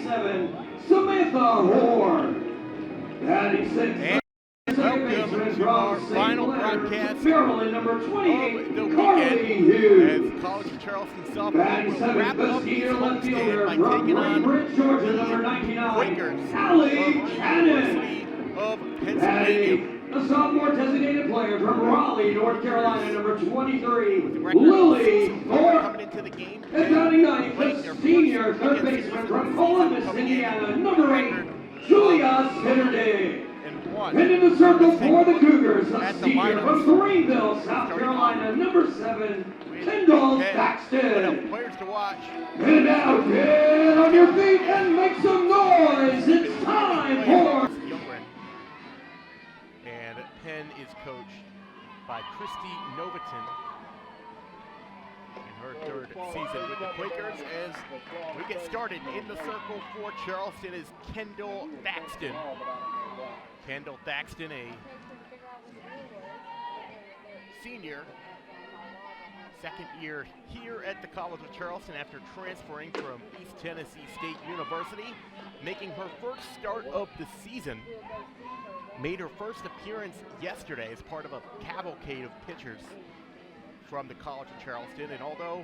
97, Samantha Horn. Batting 6. Welcome to our final broadcast Maryland number of 28, the Carly weekend Hughes. as College of Charleston softball Batting will 7, wrap the up senior its left homestand fielder by from taking on Greenbridge, Georgia, number the 99, Quakers Allie of Cannon. University of Pennsylvania. Batting, a sophomore designated player from Raleigh, North Carolina, number 23, Record Lily 6-4 Thorpe. coming into the game. And batting ninth, Playing the their senior first third against baseman the from season, Columbus, coming in Indiana, number 8, record Julia Sitterding. and And in the circle Let's take for a the look Cougars, a at the senior lineups. from Greenville, South Starting Carolina, off number 7, with Kendall Penn. Thaxton. Players to watch. And now get on your feet and make some noise. It's time for... And Penn is coached by Christy Noviton in her third season with the Quakers. As we get started in the circle for Charleston is Kendall Thaxton. Kendall Thaxton, a senior, second year here at the College of Charleston after transferring from East Tennessee State University, making her first start of the season. Made her first appearance yesterday as part of a cavalcade of pitchers from the College of Charleston, and although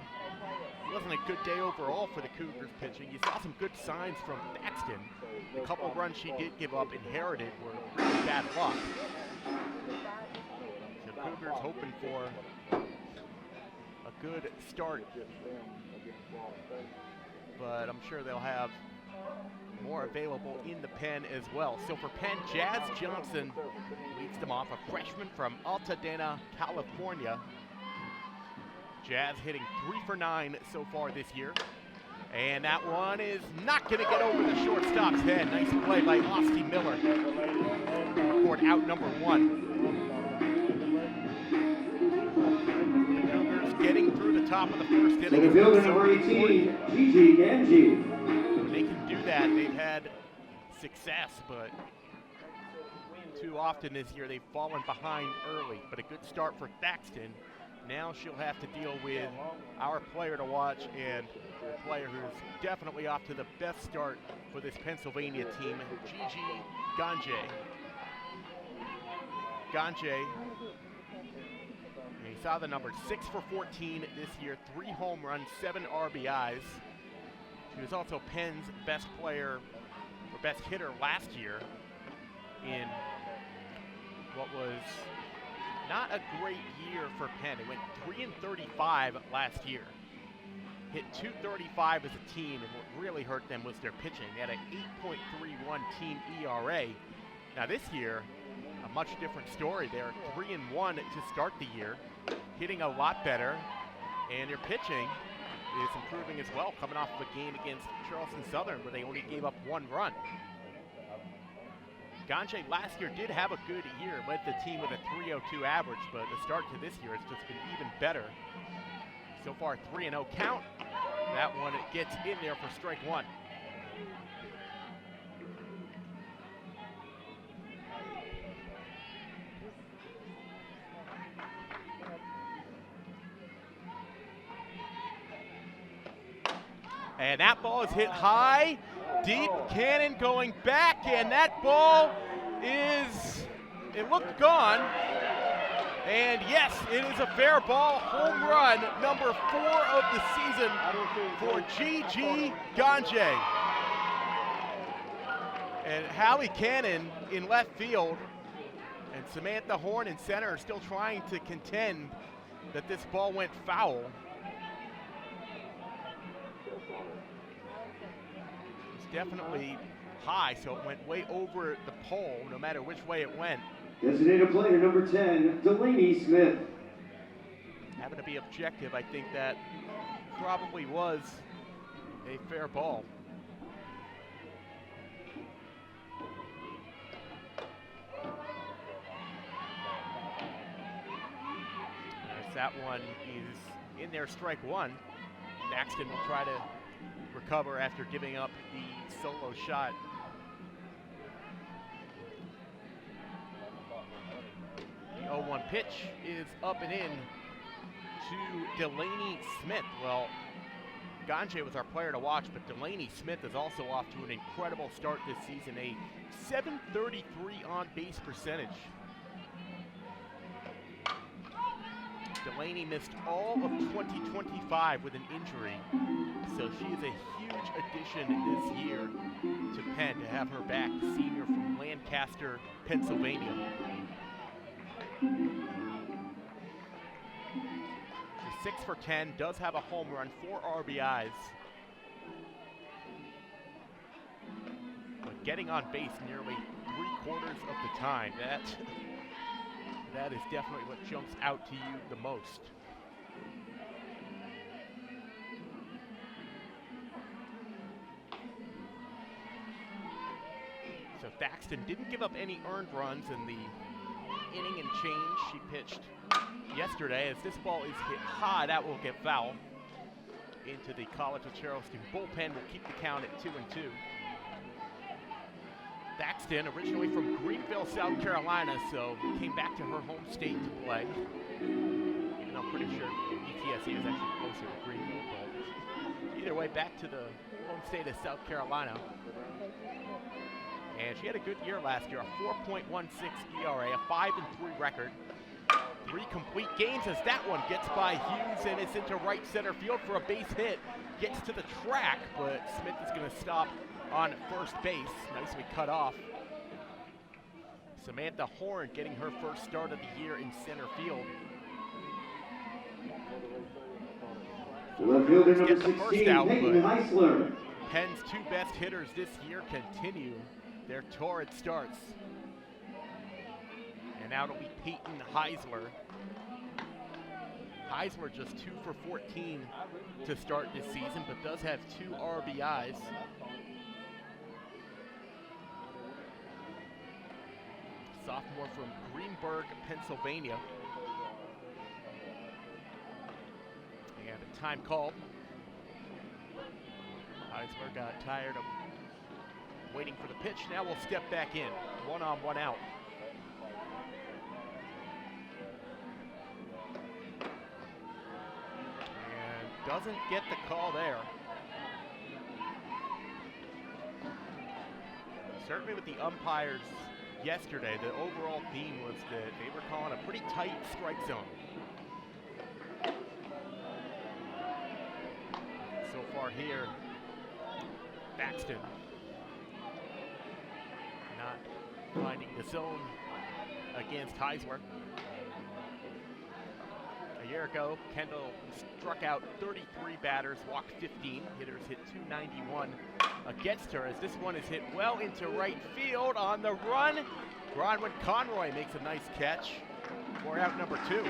it wasn't a good day overall for the Cougars pitching, you saw some good signs from Thaxton. The couple of runs she did give up inherited were really bad luck. The Cougars hoping for a good start, but I'm sure they'll have more available in the pen as well. So for Penn, Jazz Johnson leads them off, a freshman from Altadena, California. Jazz hitting 3 for 9 so far this year. And that one is not going to get over the shortstop's head. Nice play by Ostie Miller. Record out number 1. The Cougars getting through the top of the first inning. The fielder number 18, Gigi Ganji. When they can do that, they've had success, but too often this year they've fallen behind early. But a good start for Thaxton. Now she'll have to deal with our player to watch, and a player who's definitely off to the best start for this Pennsylvania team, Gigi Ganji. Ganji, you saw the number, 6 for 14 this year, 3 home runs, 7 RBIs. She was also Penn's best player, or best hitter last year in what was not a great year for Penn. They went 3-35 last year. Hit .235 as a team, and what really hurt them was their pitching. They had an 8.31 team ERA. Now this year, a much different story. They're 3-1 to start the year, hitting a lot better, and their pitching is improving as well, coming off of a game against Charleston Southern where they only gave up 1 run. Ganji last year did have a good year, led the team with a .302 average, but the start to this year has just been even better. So far, 3-0 count. That one gets in there for strike 1. And that ball is hit high, deep. Cannon going back, and that ball is, it looked gone. And yes, it is a fair ball, home run, number 4 of the season for Gigi Ganji. And Hallie Cannon in left field, and Samantha Horn in center are still trying to contend that this ball went foul. Definitely high, so it went way over the pole, no matter which way it went. Designated player number 10, Delaney Smith. Having to be objective, I think that probably was a fair ball. As that one is in there, strike 1. Thaxton will try to recover after giving up the solo shot. The 0-1 pitch is up and in to Delaney Smith. Well, Ganjé was our player to watch, but Delaney Smith is also off to an incredible start this season, a .733 on-base percentage. Delaney missed all of 2025 with an injury, so she is a huge addition this year to Penn to have her back, the senior from Lancaster, Pennsylvania. She's 6 for 10, does have a home run, 4 RBIs. But getting on base nearly 3/4 of the time, that is definitely what jumps out to you the most. So Thaxton didn't give up any earned runs in the inning and change she pitched yesterday. As this ball is hit high, that will get foul into the College of Charleston bullpen. Will keep the count at 2-2. Thaxton, originally from Greenville, South Carolina, so came back to her home state to play. Even though I'm pretty sure UTSA is actually closer to Greenville, but either way, back to the home state of South Carolina. And she had a good year last year, a 4.16 ERA, a 5-3 record. 3 complete games as that one gets by Hughes and it's into right center field for a base hit. Gets to the track, but Smith is going to stop on first base. Nicely cut off. Samantha Horn getting her first start of the year in center field. Left fielder number Get the 16, first out, Peyton but Heisler. Penn's 2 best hitters this year continue their torrid starts. And now it'll be Peyton Heisler. Heisler just 2 for 14 to start this season, but does have 2 RBIs. Sophomore from Greenburgh, Pennsylvania. And a time called. Heisler got tired of waiting for the pitch. Now we'll step back in. 1 on, 1 out. And doesn't get the call there. Certainly with the umpires yesterday, the overall theme was that they were calling a pretty tight strike zone. So far here, Thaxton not finding the zone against Heisler. A year ago, Kendall struck out 33 batters, walked 15. Hitters hit .291 against her as this one is hit well into right field on the run. Bronwyn Conroy makes a nice catch for out number 2.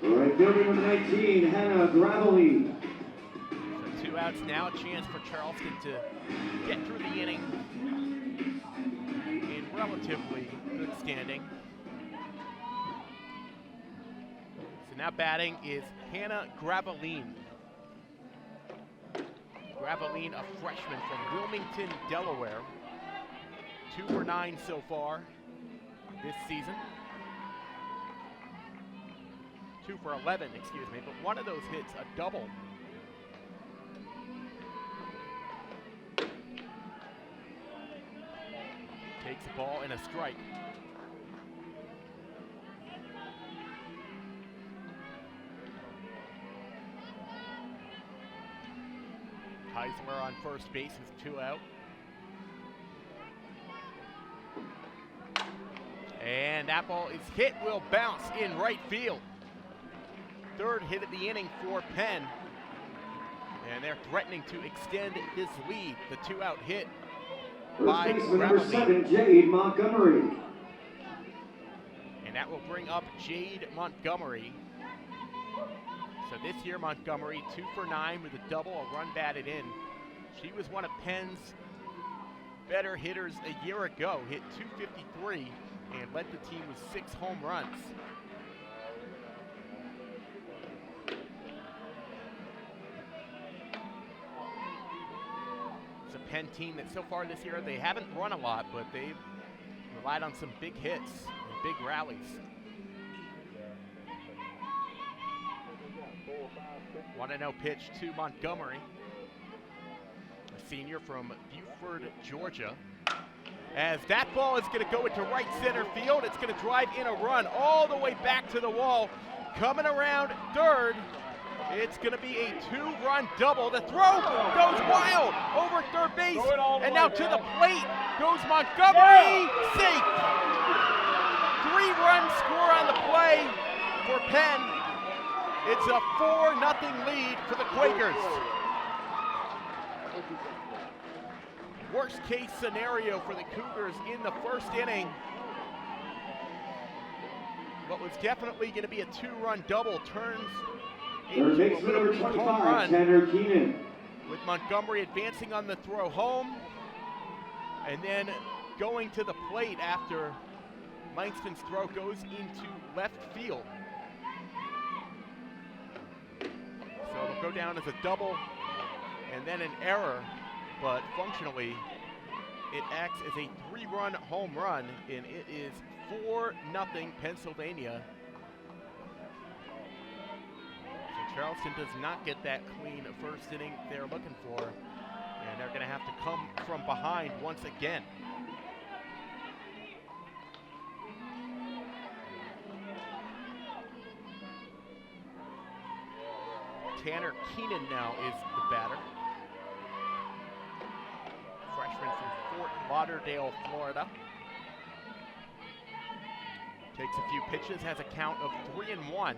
Right fielder number 19, Hannah Gravelly. So 2 outs now, a chance for Charleston to get through the inning in relatively good standing. So now batting is Hannah Graveline. Graveline, a freshman from Wilmington, Delaware. 2 for 9 so far this season. 2 for 11, excuse me, but one of those hits a double. Takes the ball and a strike. Heisler on first base with 2 out. And that ball is hit, will bounce in right field. 3rd hit of the inning for Penn. And they're threatening to extend this lead. The 2-out hit by First baseman number 7, Jade Montgomery. And that will bring up Jade Montgomery. So this year, Montgomery 2 for 9 with a double, a run batted in. She was one of Penn's better hitters a year ago, hit .253 and led the team with 6 home runs. It's a Penn team that so far this year, they haven't run a lot, but they've relied on some big hits and big rallies. 1-0 pitch to Montgomery, a senior from Buford, Georgia. As that ball is going to go into right center field, it's going to drive in a run all the way back to the wall. Coming around third, it's going to be a 2-run double. The throw goes wild over third base, and now to the plate goes Montgomery. Safe. 3-run score on the play for Penn. It's a 4-0 lead for the Quakers. Worst case scenario for the Cougars in the first inning. What was definitely going to be a 2-run double turns into a little league home run, with Montgomery advancing on the throw home and then going to the plate after Langston's throw goes into left field. So it'll go down as a double and then an error, but functionally it acts as a 3-run home run, and it is 4-0 Pennsylvania. So Charleston does not get that clean first inning they're looking for, and they're going to have to come from behind once again. Tanner Keenan now is the batter. Freshman from Fort Lauderdale, Florida. Takes a few pitches, has a count of 3-1.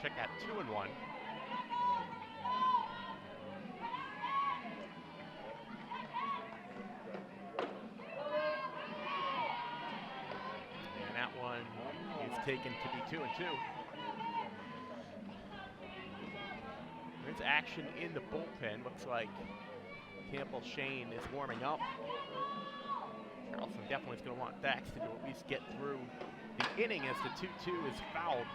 Check that, 2-1. And that one is taken to be 2-2. There's action in the bullpen. Looks like Campbell Shane is warming up. Charleston definitely is going to want Thaxton to at least get through the inning as the 2-2 is fouled.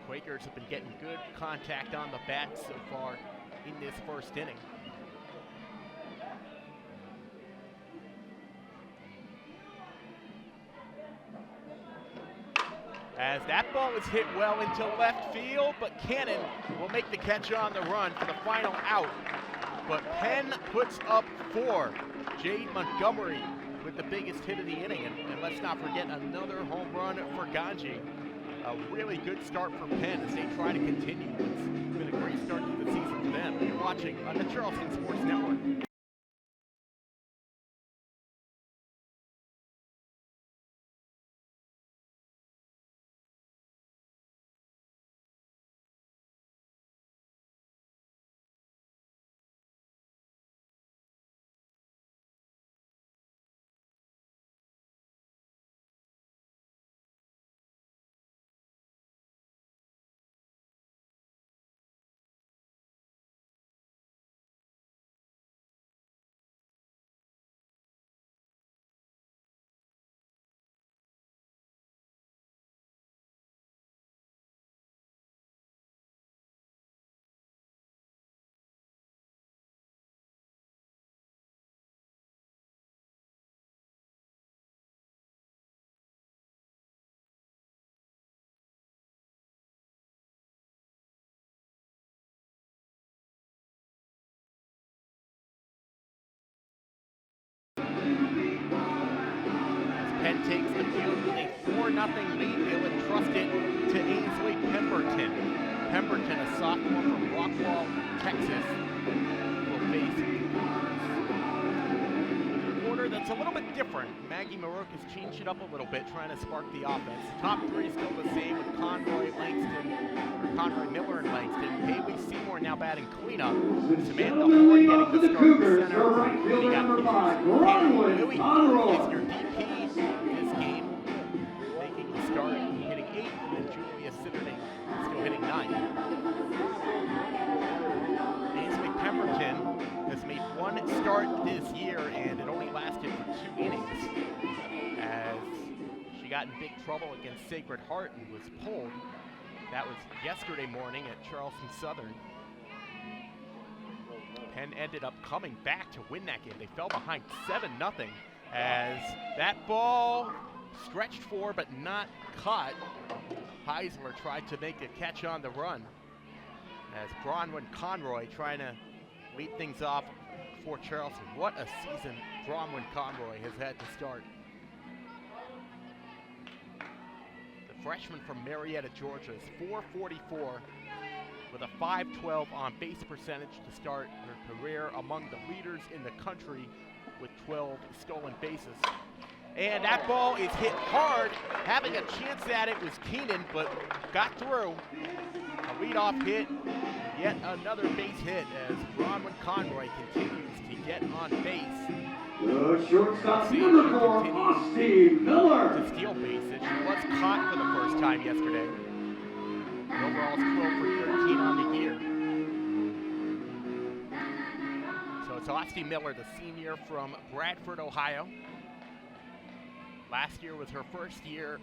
Quakers have been getting good contact on the bat so far in this first inning. As that ball is hit well into left field, but Cannon will make the catch on the run for the final out. But Penn puts up 4. Jade Montgomery with the biggest hit of the inning. And let's not forget another home run for Ganji. A really good start for Penn as they try to continue. It's been a great start to the season for them. You're watching on the Charleston Sports Network. Penn takes the field with a 4-0 lead. They'll entrust it to Ainsley Pemberton. Pemberton, a sophomore from Rockwall, Texas, will face a quarter that's a little bit different. Maggie Marook has changed it up a little bit, trying to spark the offense. Top 3 still the same with Conroy Miller and Langston. Haley Seymour now batting cleanup. Samantha Horn getting the start in center. And you got Louis is your DP this game, making the start, hitting 8, and then Julia Sitterding still hitting 9. Ainsley Pemberton has made 1 start this year, and it only lasted for 2 innings, as she got in big trouble against Sacred Heart and was pulled. That was yesterday morning at Charleston Southern. Penn ended up coming back to win that game. They fell behind 7-0 As that ball stretched for but not caught. Heisler tried to make a catch on the run. As Bronwyn Conroy trying to lead things off for Charleston. What a season Bronwyn Conroy has had to start. The freshman from Marietta, Georgia is .444 with a .512 on base percentage to start her career, among the leaders in the country with 12 stolen bases. And that ball is hit hard. Having a chance at it was Keenan, but got through. A leadoff hit, yet another base hit as Bronwyn Conroy continues to get on base. The shortstop uniform, Austin Miller. To steal bases. She was caught for the first time yesterday. The overall 12 for 13 on the year. So it's Austin Miller, the senior from Bradford, Ohio. Last year was her first year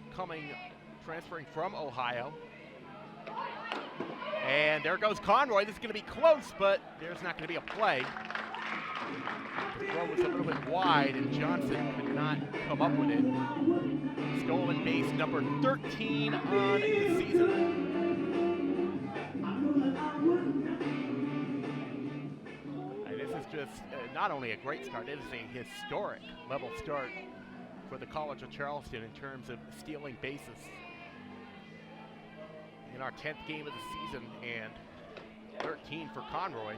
transferring from Ohio. And there goes Conroy. This is going to be close, but there's not going to be a play. The throw was a little bit wide, and Johnson could not come up with it. Stolen base number 13 on the season. And this is just not only a great start, it is a historic level start for the College of Charleston in terms of stealing bases. In our 10th game of the season, and 13 for Conroy.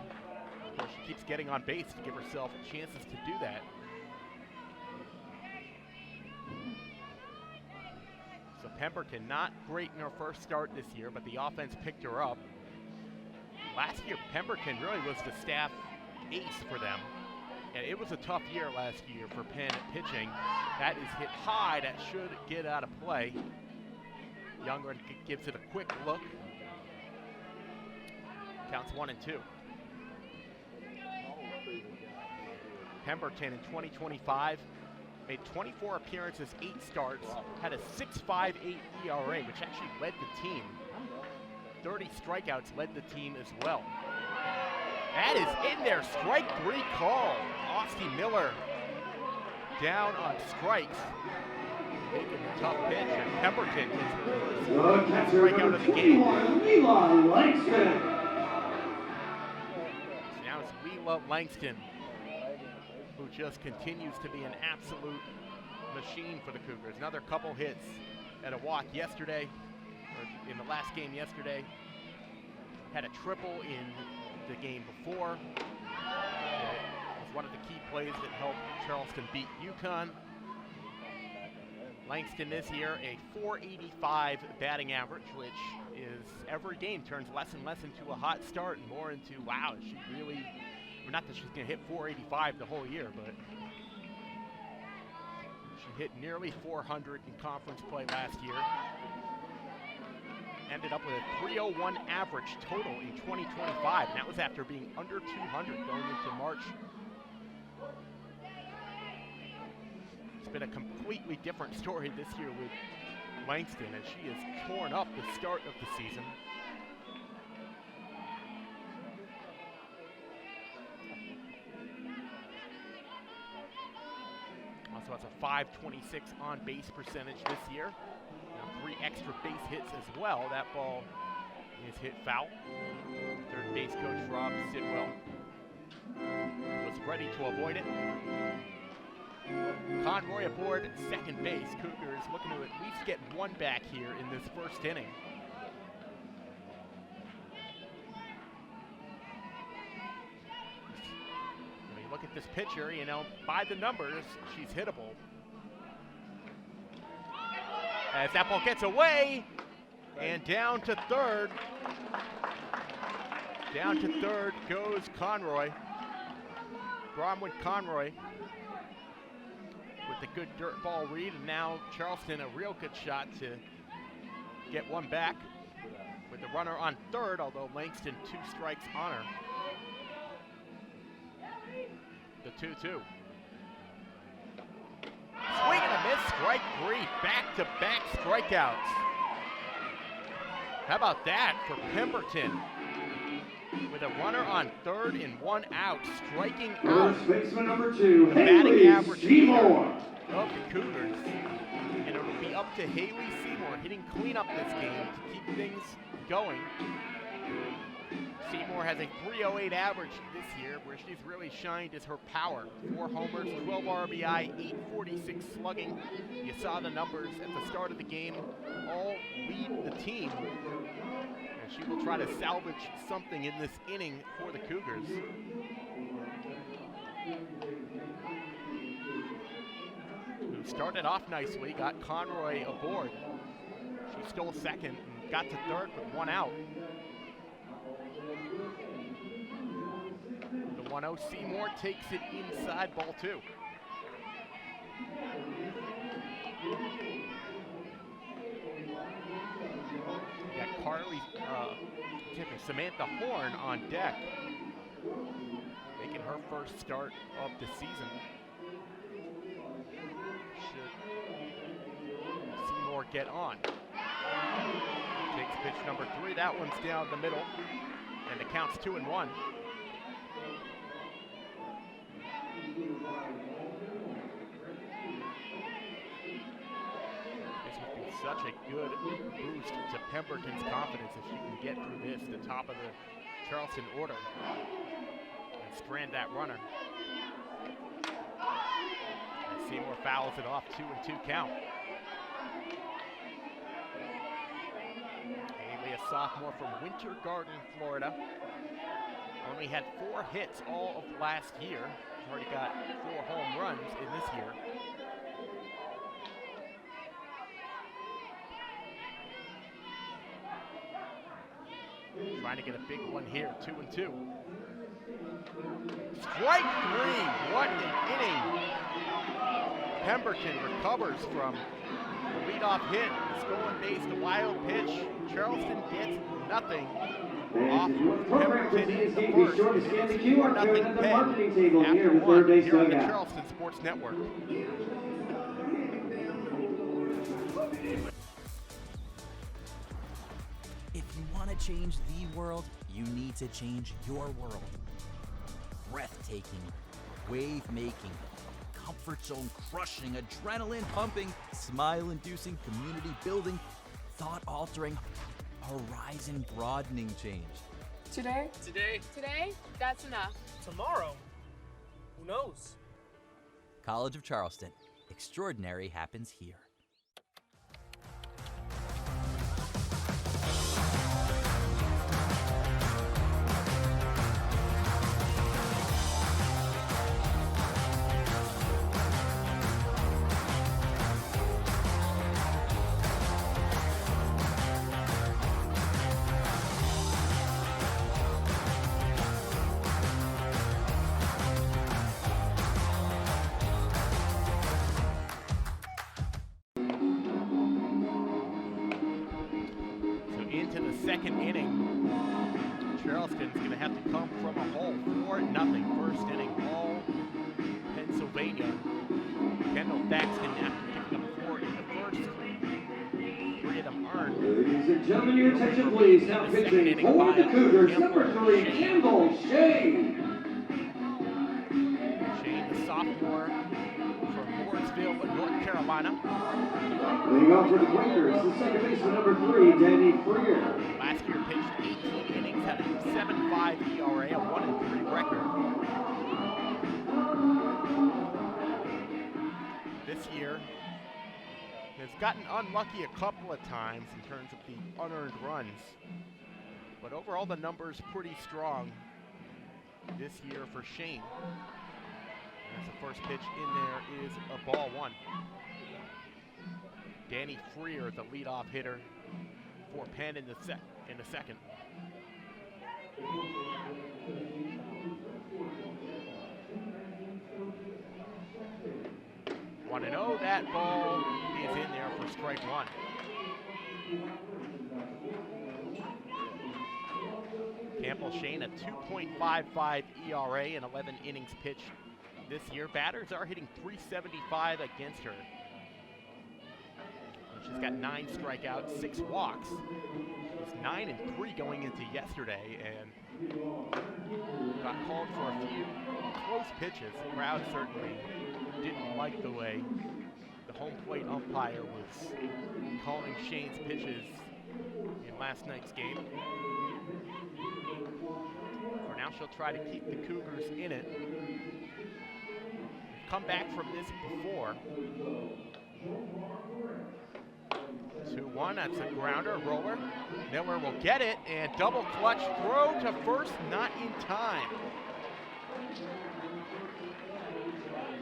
Of course, she keeps getting on base to give herself chances to do that. So Pemberton, not great in her first start this year, but the offense picked her up. Last year, Pemberton really was the staff ace for them. And it was a tough year last year for Penn pitching. That is hit high. That should get out of play. Youngren gives it a quick look. Counts 1 and 2. Pemberton in 2025 made 24 appearances, 8 starts, had a 6.58 ERA, which actually led the team. 30 strikeouts led the team as well. That is in there, strike 3 call. Austin Miller down on strikes. Making a tough pitch, and Pemberton is the first strikeout of the game. Leela Langston. So now it's Leela Langston, who just continues to be an absolute machine for the Cougars. Another couple hits and a walk yesterday, or in the last game yesterday. Had a triple in the game before. It was one of the key plays that helped Charleston beat UConn. Langston this year, a .485 batting average, which is every game turns less and less into a hot start and more into, wow, she really, well, not that she's going to hit .485 the whole year, but she hit nearly 400 in conference play last year. Ended up with a .301 average total in 2025, and that was after being under 200 going into March. It's been a completely different story this year with Langston, as she has torn up the start of the season. Also has a .526 on base percentage this year. Now 3 extra base hits as well. That ball is hit foul. Third base coach Rob Sidwell was ready to avoid it. Conroy aboard second base. Cougars looking to at least get one back here in this first inning. When you look at this pitcher, you know, by the numbers, she's hittable. As that ball gets away, and down to third. Down to third goes Conroy. Bronwyn Conroy with the good dirt ball read, and now Charleston a real good shot to get one back with the runner on third, although Langston 2 strikes on her. The 2-2. Swing and a miss, strike 3, back-to-back strikeouts. How about that for Pemberton? with a runner on third and one out, striking out First baseman number 2, the batting Haley average Seymour. of the Cougars. And it'll be up to Haley Seymour hitting cleanup this game to keep things going. Seymour has a .308 average this year, where she's really shined is her power. 4 homers, 12 RBI, 846 slugging. You saw the numbers at the start of the game all lead the team. And she will try to salvage something in this inning for the Cougars. Who started off nicely, got Conroy aboard. She stole second and got to third with one out. The 1-0 Seymour takes it inside, ball 2. Got Samantha Horn on deck, making her first start of the season. Should Seymour get on? Takes pitch number 3. That one's down the middle, and the count's 2-1. This would be such a good boost to Pemberton's confidence if she can get through this, the top of the Charleston order, and strand that runner. And Seymour fouls it off, 2-2 count. Haley, a sophomore from Winter Garden, Florida. Only had 4 hits all of last year. Already got 4 home runs in this year. Trying to get a big one here, 2-2. Strike 3, what an inning. Pemberton recovers from the leadoff hit, stolen base, the wild pitch. Charleston gets nothing off of Pemberton in the first. It is 4-0 Penn after 1 here on the Charleston Sports Network. If you want to change the world, you need to change your world. Breathtaking, wave-making, comfort zone crushing, adrenaline pumping, smile-inducing, community-building, thought-altering, horizon-broadening change. Today, that's enough. Tomorrow, who knows? College of Charleston. Extraordinary happens here. Into the second inning, Charleston's going to have to come from a hole, 4-0. First inning, all Pennsylvania. Kendall Thaxton after picking up 4 in the first, 3 of them earned. Ladies and gentlemen, your attention please. Now pitching for the Cougars, number 3, Campbell Shane. Shane, the sophomore from Mooresville, North Carolina. Leading off for the Quakers, the second baseman, number 3, Danny Freer. Last year pitched 18 innings, had a 7.5 ERA, a 1-3 record. This year has gotten unlucky a couple of times in terms of the unearned runs, but overall the numbers pretty strong this year for Shane. As the first pitch in there is a ball 1. Danny Freer, the leadoff hitter for Penn in the second. One and oh, that ball is in there for strike 1. Campbell Shane, a 2.55 ERA in 11 innings pitched this year. Batters are hitting .375 against her. She's got 9 strikeouts, 6 walks. was 9-3 going into yesterday, and got called for a few close pitches. The crowd certainly didn't like the way the home plate umpire was calling Shane's pitches in last night's game. For now, she'll try to keep the Cougars in it. They've come back from this before. 2-1, that's a grounder, roller. Miller will get it, and double clutch throw to first, not in time.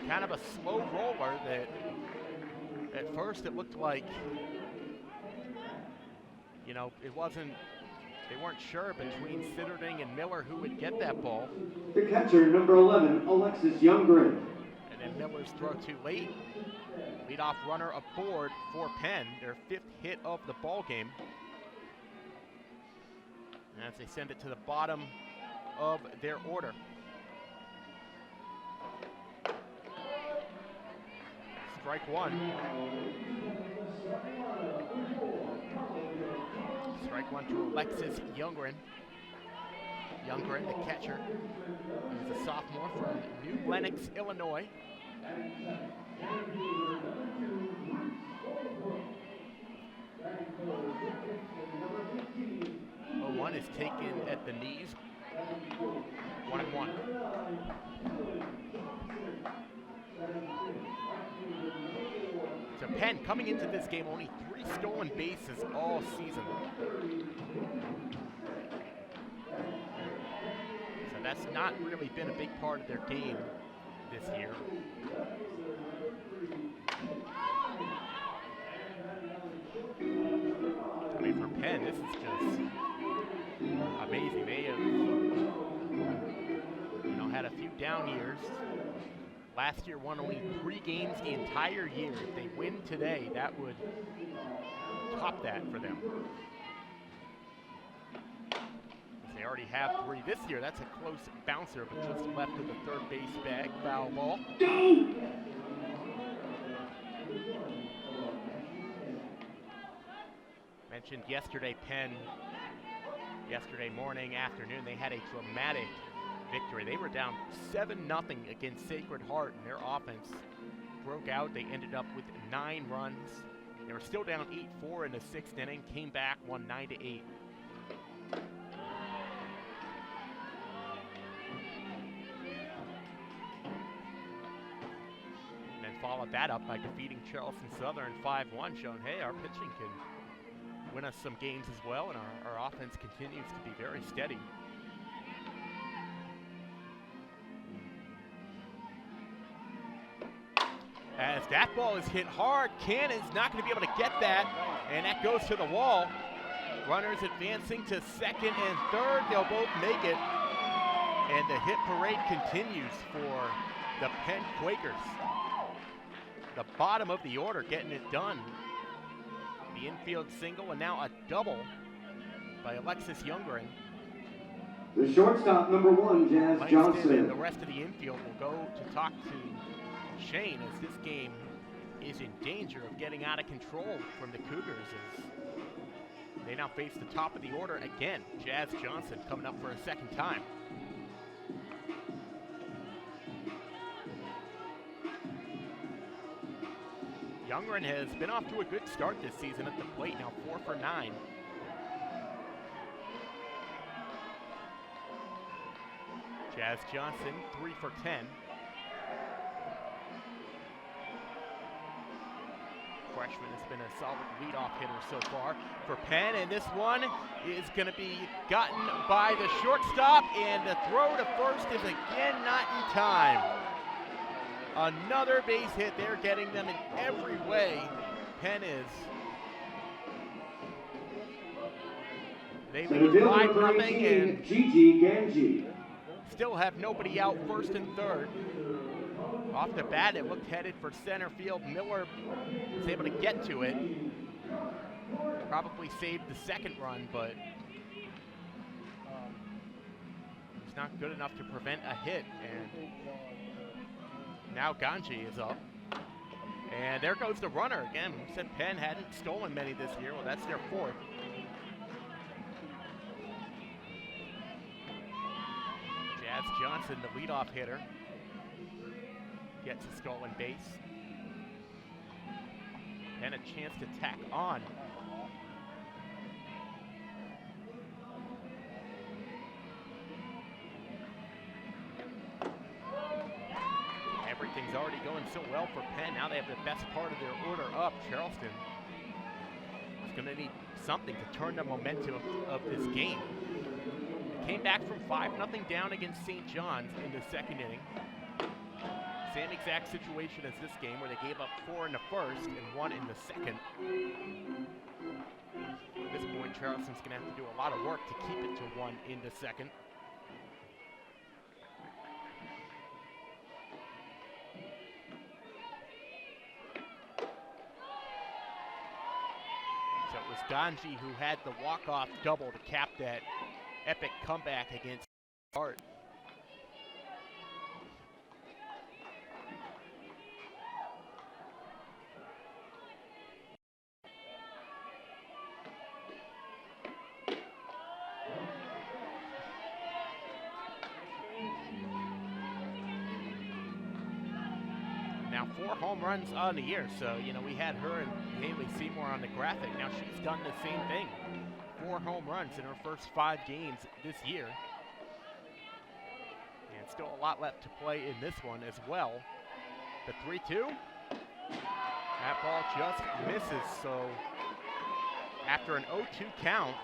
Kind of a slow roller that at first it looked like, you know, it wasn't, they weren't sure between Sitterding and Miller who would get that ball. The catcher, number 11, Alexis Youngren. And then Miller's throw too late. Leadoff runner aboard for Penn, their 5th hit of the ball game. And as they send it to the bottom of their order. Strike one. Strike one to Alexis Youngren. Youngren, the catcher, is a sophomore from New Lenox, Illinois. 0-1 is taken at the knees. 1-1. So Penn coming into this game only 3 stolen bases all season. So that's not really been a big part of their game this year. I mean, for Penn, this is just amazing. They have, you know, had a few down years. Last year won only 3 games the entire year. If they win today, that would top that for them. They already have 3 this year. That's a close bouncer, but just left to the third base bag. Foul ball. Mentioned yesterday, Penn, yesterday morning, afternoon, they had a dramatic victory. They were down 7-0 against Sacred Heart, and their offense broke out. They ended up with 9 runs. They were still down 8-4 in the 6th inning, came back, won 9-8. And then followed that up by defeating Charleston Southern 5-1, showing, hey, our pitching can win us some games as well, and our offense continues to be very steady. As that ball is hit hard, Cannon's not going to be able to get that, and that goes to the wall. Runners advancing to second and third. They'll both make it, and the hit parade continues for the Penn Quakers. The bottom of the order getting it done. The infield single, and now a double by Alexis Youngren. The shortstop, number 1, Jazz Langston Johnson. and the rest of the infield will go to talk to Shane as this game is in danger of getting out of control from the Cougars as they now face the top of the order again. Jazz Johnson coming up for a second time. Youngren has been off to a good start this season at the plate, now 4 for 9. Jazz Johnson, 3 for 10. Freshman has been a solid leadoff hitter so far for Penn, and this one is going to be gotten by the shortstop, and the throw to first is again not in time. Another base hit. They're getting them in every way. Penn is. They lead 5-0 and Gigi Ganji. still have nobody out first and third. Off the bat, it looked headed for center field. Miller was able to get to it. Probably saved the second run, but it's not good enough to prevent a hit. And now Ganji is up. And there goes the runner again. We said Penn hadn't stolen many this year. Well, that's their 4th. as Johnson, the leadoff hitter, gets a stolen base. And a chance to tack on. Everything's already going so well for Penn. Now they have the best part of their order up. Charleston is going to need something to turn the momentum of this game. Came back from 5-0 down against St. John's in the second inning. Same exact situation as this game, where they gave up 4 in the first and 1 in the second. At this point, Charleston's going to have to do a lot of work to keep it to 1 in the second. So it was Ganji who had the walk-off double to cap that epic comeback against Hart. Now 4 home runs on the year, so we had her and Haley Seymour on the graphic. Now she's done the same thing. 4 home runs in her first 5 games this year. And still a lot left to play in this one as well. The 3-2. That ball just misses, so after an 0-2 count,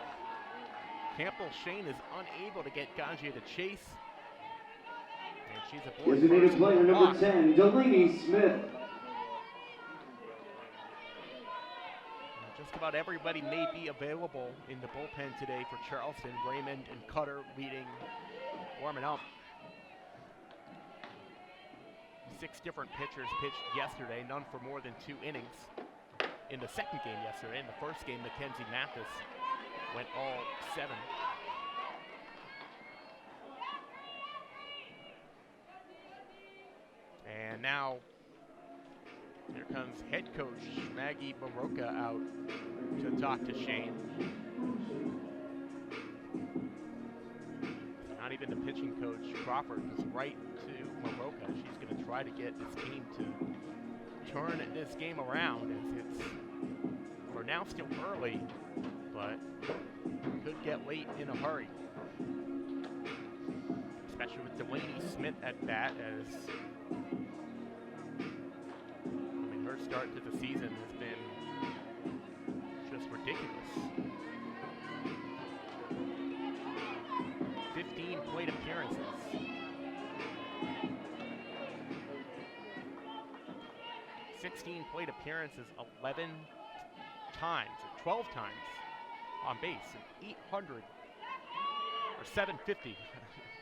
Campbell Shane is unable to get Ganji to chase. And she's aboard. Designated player number 10, Delaney Smith. Just about everybody may be available in the bullpen today for Charleston. Raymond and Cutter warming up. 6 different pitchers pitched yesterday, none for more than 2 innings. In the second game yesterday, in the first game, Mackenzie Mathis went all 7. And now, here comes head coach Maggie Baroka out to talk to Shane. Not even the pitching coach, Crawford, is right to Baroka. She's going to try to get this team to turn this game around, as it's, for now, still early, but could get late in a hurry. Especially with Delaney Smith at bat, as her start to the season has been just ridiculous. 15 plate appearances. 16 plate appearances, 11 times, or 12 times on base, and 800, or 750,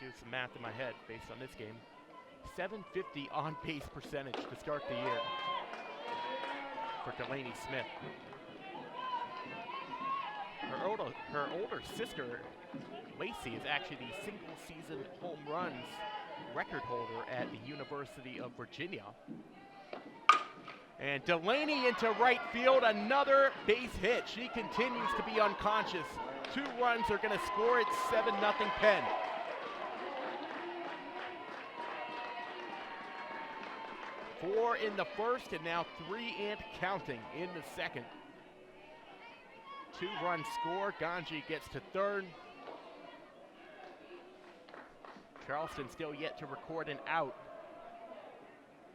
do some math in my head based on this game, 750 on base percentage to start the year for Delaney Smith. Her older sister, Lacey, is actually the single-season home runs record holder at the University of Virginia. And Delaney into right field, another base hit. She continues to be unconscious. 2 runs are going to score. It's 7-0 Penn. Four in the first, and now 3 and counting in the second. 2-run score. Ganji gets to third. Charleston still yet to record an out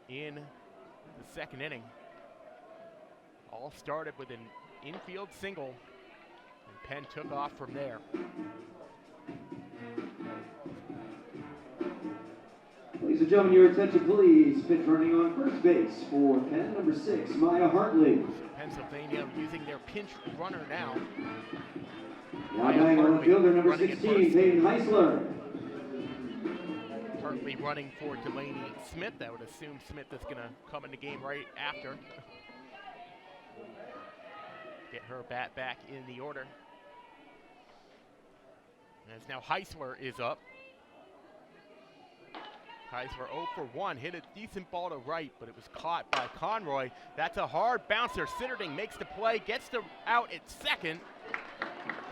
in the second inning. All started with an infield single, and Penn took off from there. Ladies and gentlemen, your attention please. Pitch running on first base for Penn, number 6, Maya Hartley. Pennsylvania using their pinch runner now. Now batting on the fielder, number 16, Peyton Heisler. Hartley running for Delaney Smith. I would assume Smith is going to come in the game right after. Get her bat back in the order. As now Heisler is up. Heisler 0 for 1, hit a decent ball to right, but it was caught by Conroy. That's a hard bouncer. Sitterding makes the play, gets the out at second.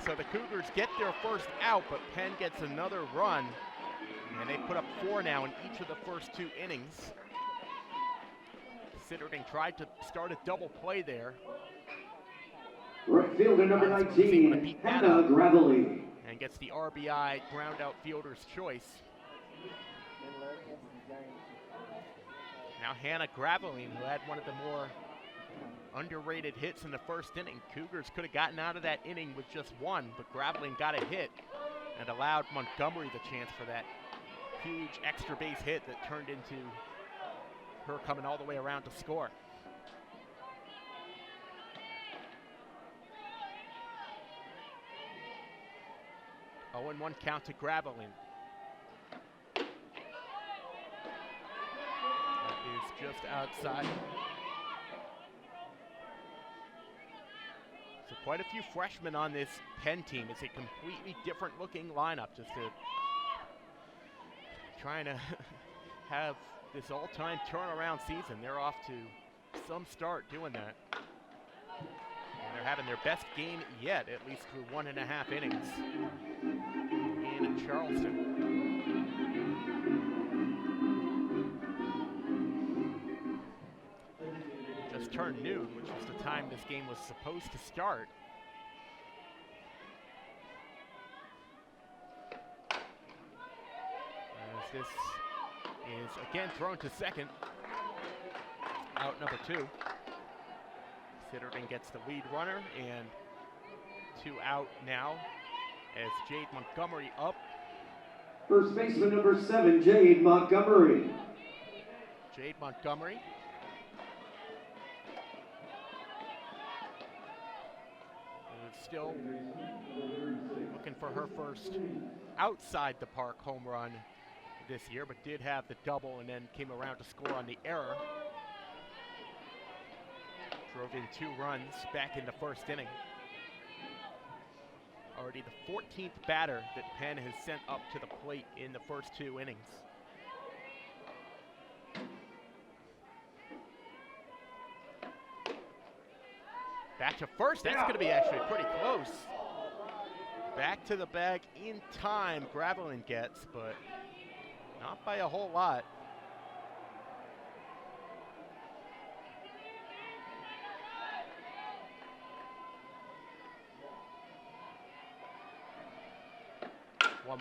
So the Cougars get their first out, but Penn gets another run. And they put up 4 now in each of the first 2 innings. Sitterding tried to start a double play there. Right fielder number 19, Hannah Gravely. And gets the RBI ground out fielder's choice. Now Hannah Graveline, who had one of the more underrated hits in the first inning. Cougars could have gotten out of that inning with just 1, but Graveline got a hit and allowed Montgomery the chance for that huge extra base hit that turned into her coming all the way around to score. Oh, 0-1 count to Graveline. That is just outside. So quite a few freshmen on this Penn team. It's a completely different looking lineup, just to trying to have this all-time turnaround season. They're off to some start doing that. And they're having their best game yet, at least through 1.5 innings in Charleston. Just turned noon, which was the time this game was supposed to start. As this is again thrown to second. Out number 2. Sitterding gets the lead runner, and 2 out now as Jade Montgomery up. First baseman number 7, Jade Montgomery. Jade Montgomery. And still looking for her first outside the park home run this year, but did have the double and then came around to score on the error. Drove in 2 runs back in the first inning. Already the 14th batter that Penn has sent up to the plate in the first 2 innings. Back to first, that's going to be actually pretty close. Back to the bag in time, Graveline gets, but not by a whole lot.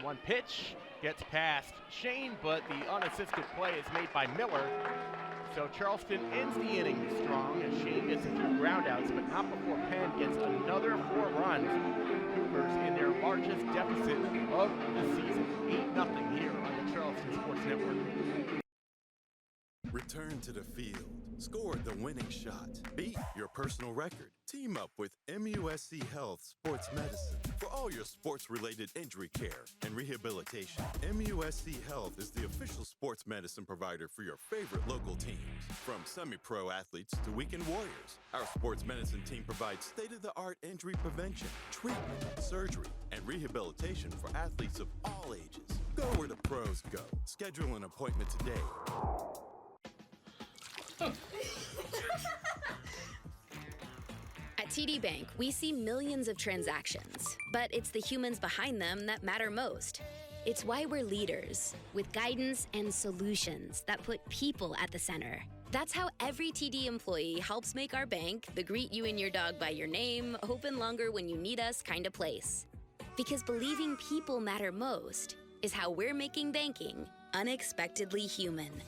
One pitch gets past Shane, but the unassisted play is made by Miller. So Charleston ends the inning strong as Shane gets a few groundouts, but not before Penn gets another 4 runs. Cougars in their largest deficit of the season, 8-0 here on the Charleston Sports Network. Return to the field. Score the winning shot. Beat your personal record. Team up with MUSC Health Sports Medicine for all your sports-related injury care and rehabilitation. MUSC Health is the official sports medicine provider for your favorite local teams. From semi-pro athletes to weekend warriors, our sports medicine team provides state-of-the-art injury prevention, treatment, surgery, and rehabilitation for athletes of all ages. Go where the pros go. Schedule an appointment today. At TD Bank, we see millions of transactions, but it's the humans behind them that matter most. It's why we're leaders, with guidance and solutions that put people at the center. That's how every TD employee helps make our bank the greet you and your dog by your name, open longer when you need us kind of place. Because believing people matter most is how we're making banking unexpectedly human.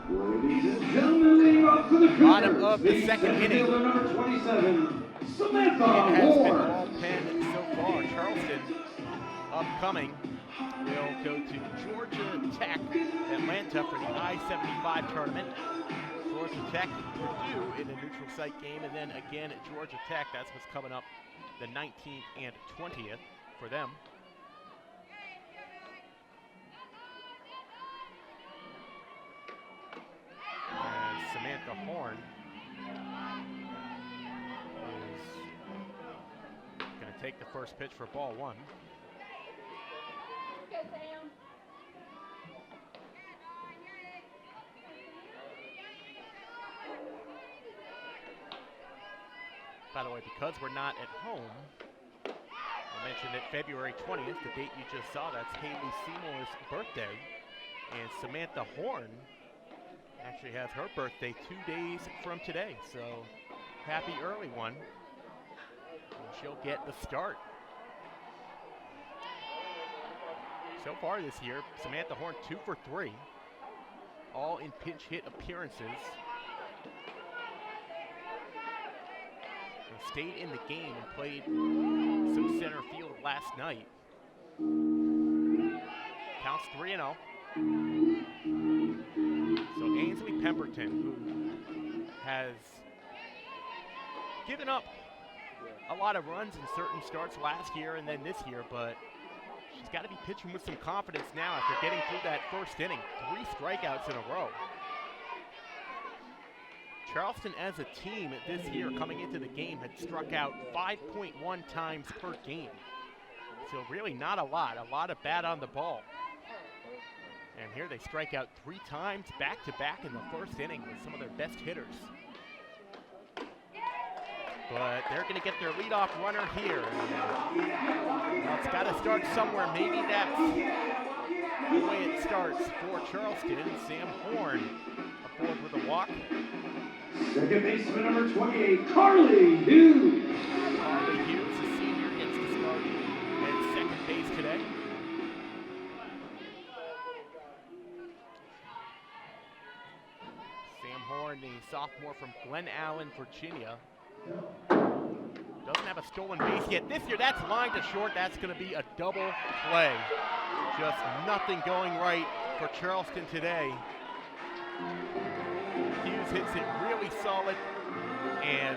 Ladies and gentlemen, leading off for the Cougars, Bottom of the second inning. fielder number 27, Samantha It has been Horn. all Penn so far. Charleston upcoming will go to Georgia Tech, Atlanta for the I-75 tournament. Georgia Tech, Purdue in a neutral site game, and then again at Georgia Tech. That's what's coming up the 19th and 20th for them. And Samantha Horn is going to take the first pitch for ball 1. By the way, because we're not at home, we're mention that February 20th, the date you just saw, that's Haley Seymour's birthday. And Samantha Horn actually has her birthday 2 days from today. So happy early one. And she'll get the start. So far this year, Samantha Horn 2 for 3. All in pinch hit appearances. And stayed in the game and played some center field last night. Counts 3-0. So Ainsley Pemberton, who has given up a lot of runs in certain starts last year and then this year, but she's got to be pitching with some confidence now after getting through that first inning. 3 strikeouts in a row. Charleston as a team this year coming into the game had struck out 5.1 times per game. So really not a lot of bat on the ball. And here they strike out 3 times back-to-back in the first inning with some of their best hitters. But they're going to get their leadoff runner here. Well, it's got to start somewhere. Maybe that's the way it starts for Charleston. Sam Horn aboard with a walk. Second baseman number 28, Carly Hughes. Carly Hughes, the senior, gets the start at second base today. Sam Horn, the sophomore from Glen Allen, Virginia. Doesn't have a stolen base yet this year. That's lined to short. That's going to be a double play. Just nothing going right for Charleston today. Hughes hits it really solid, and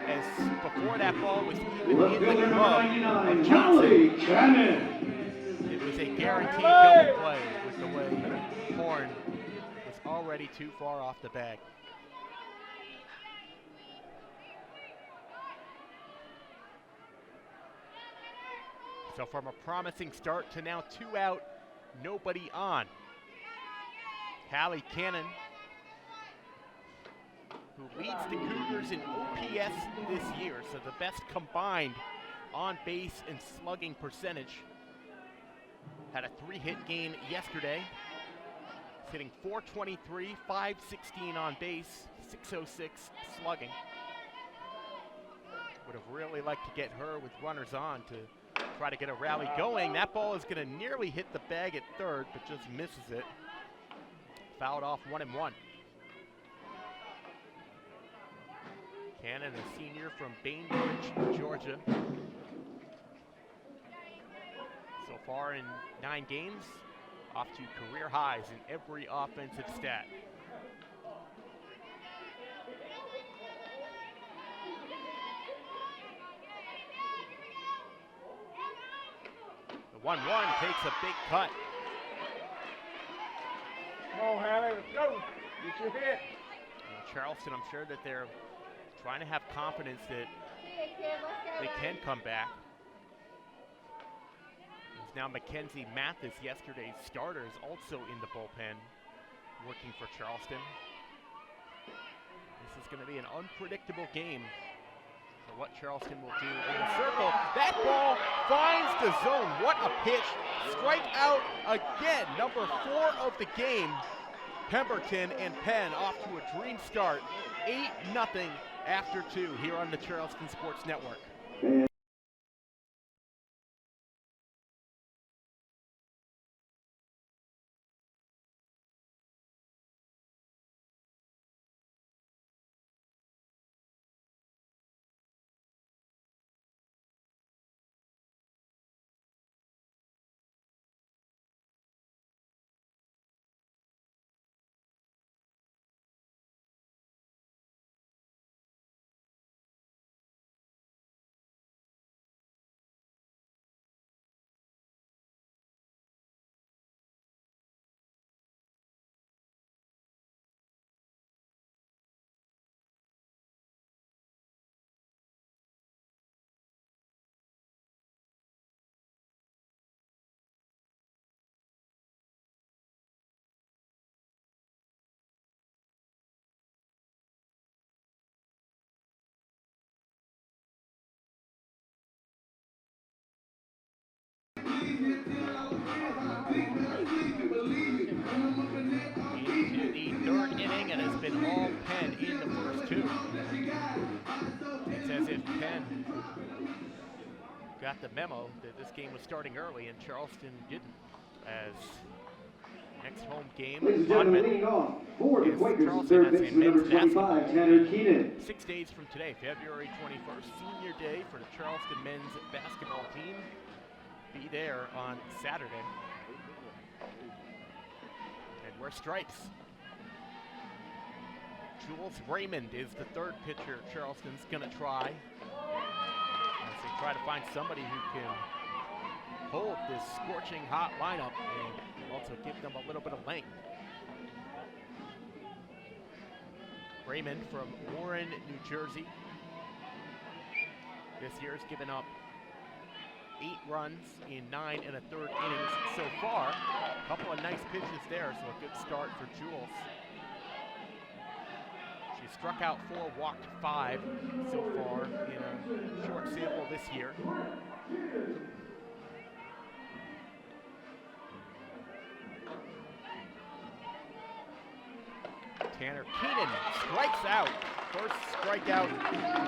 as before that ball was even in the glove of Johnson, it was a guaranteed double play with the way Horn was already too far off the bag. So from a promising start to now 2 out, nobody on. Hallie Cannon, who leads the Cougars in OPS this year, so the best combined on base and slugging percentage. Had a 3-hit game yesterday. He's hitting .423, .516 on base, .606 slugging. Would have really liked to get her with runners on to try to get a rally going. That ball is going to nearly hit the bag at third, but just misses it. Fouled off 1-1. Cannon, a senior from Bainbridge, Georgia. So far in 9 games, off to career highs in every offensive stat. The 1-1 takes a big cut. Come on, Hallie, let's go. Get your hit. Charleston, I'm sure that they're trying to have confidence that they can come back. It's now Mackenzie Mathis, yesterday's starter, is also in the bullpen working for Charleston. This is going to be an unpredictable game for what Charleston will do in the circle. That ball finds the zone. What a pitch. Strike out again. Number 4 of the game. Pemberton and Penn off to a dream start. 8-0 after 2 here on the Charleston Sports Network. Into the third inning, and it's been all Penn in the first two. It's as if Penn got the memo that this game was starting early, and Charleston didn't. As next home game, Ladies and gentlemen, leading off for the Quakers, third baseman number 25, Tanner Keenan. 6 days from today, February 21st, senior day for the Charleston men's basketball team. Be there on Saturday. And wear stripes. Jules Raymond is the third pitcher Charleston's gonna try. As they try to find somebody who can hold this scorching hot lineup and also give them a little bit of length. Raymond from Warren, New Jersey. This year's given up 8 runs in 9 1/3 innings so far. A couple of nice pitches there, so a good start for Jules. She struck out 4, walked 5 so far in a short sample this year. Tanner Keenan strikes out. First strikeout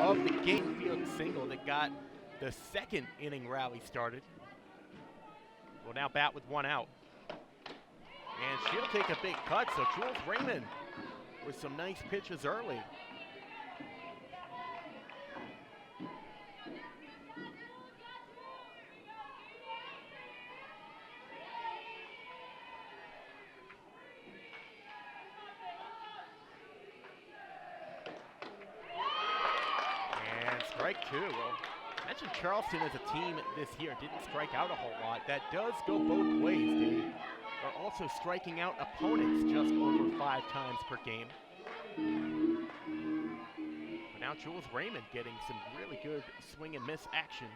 of the game field single that got the second inning rally started. Will now bat with 1 out. And she'll take a big cut, so Jules Raymond with some nice pitches early. Strike 2. Well, I mentioned Charleston as a team this year didn't strike out a whole lot. That does go both ways. They are also striking out opponents just over 5 times per game. But now Jules Raymond getting some really good swing and miss action.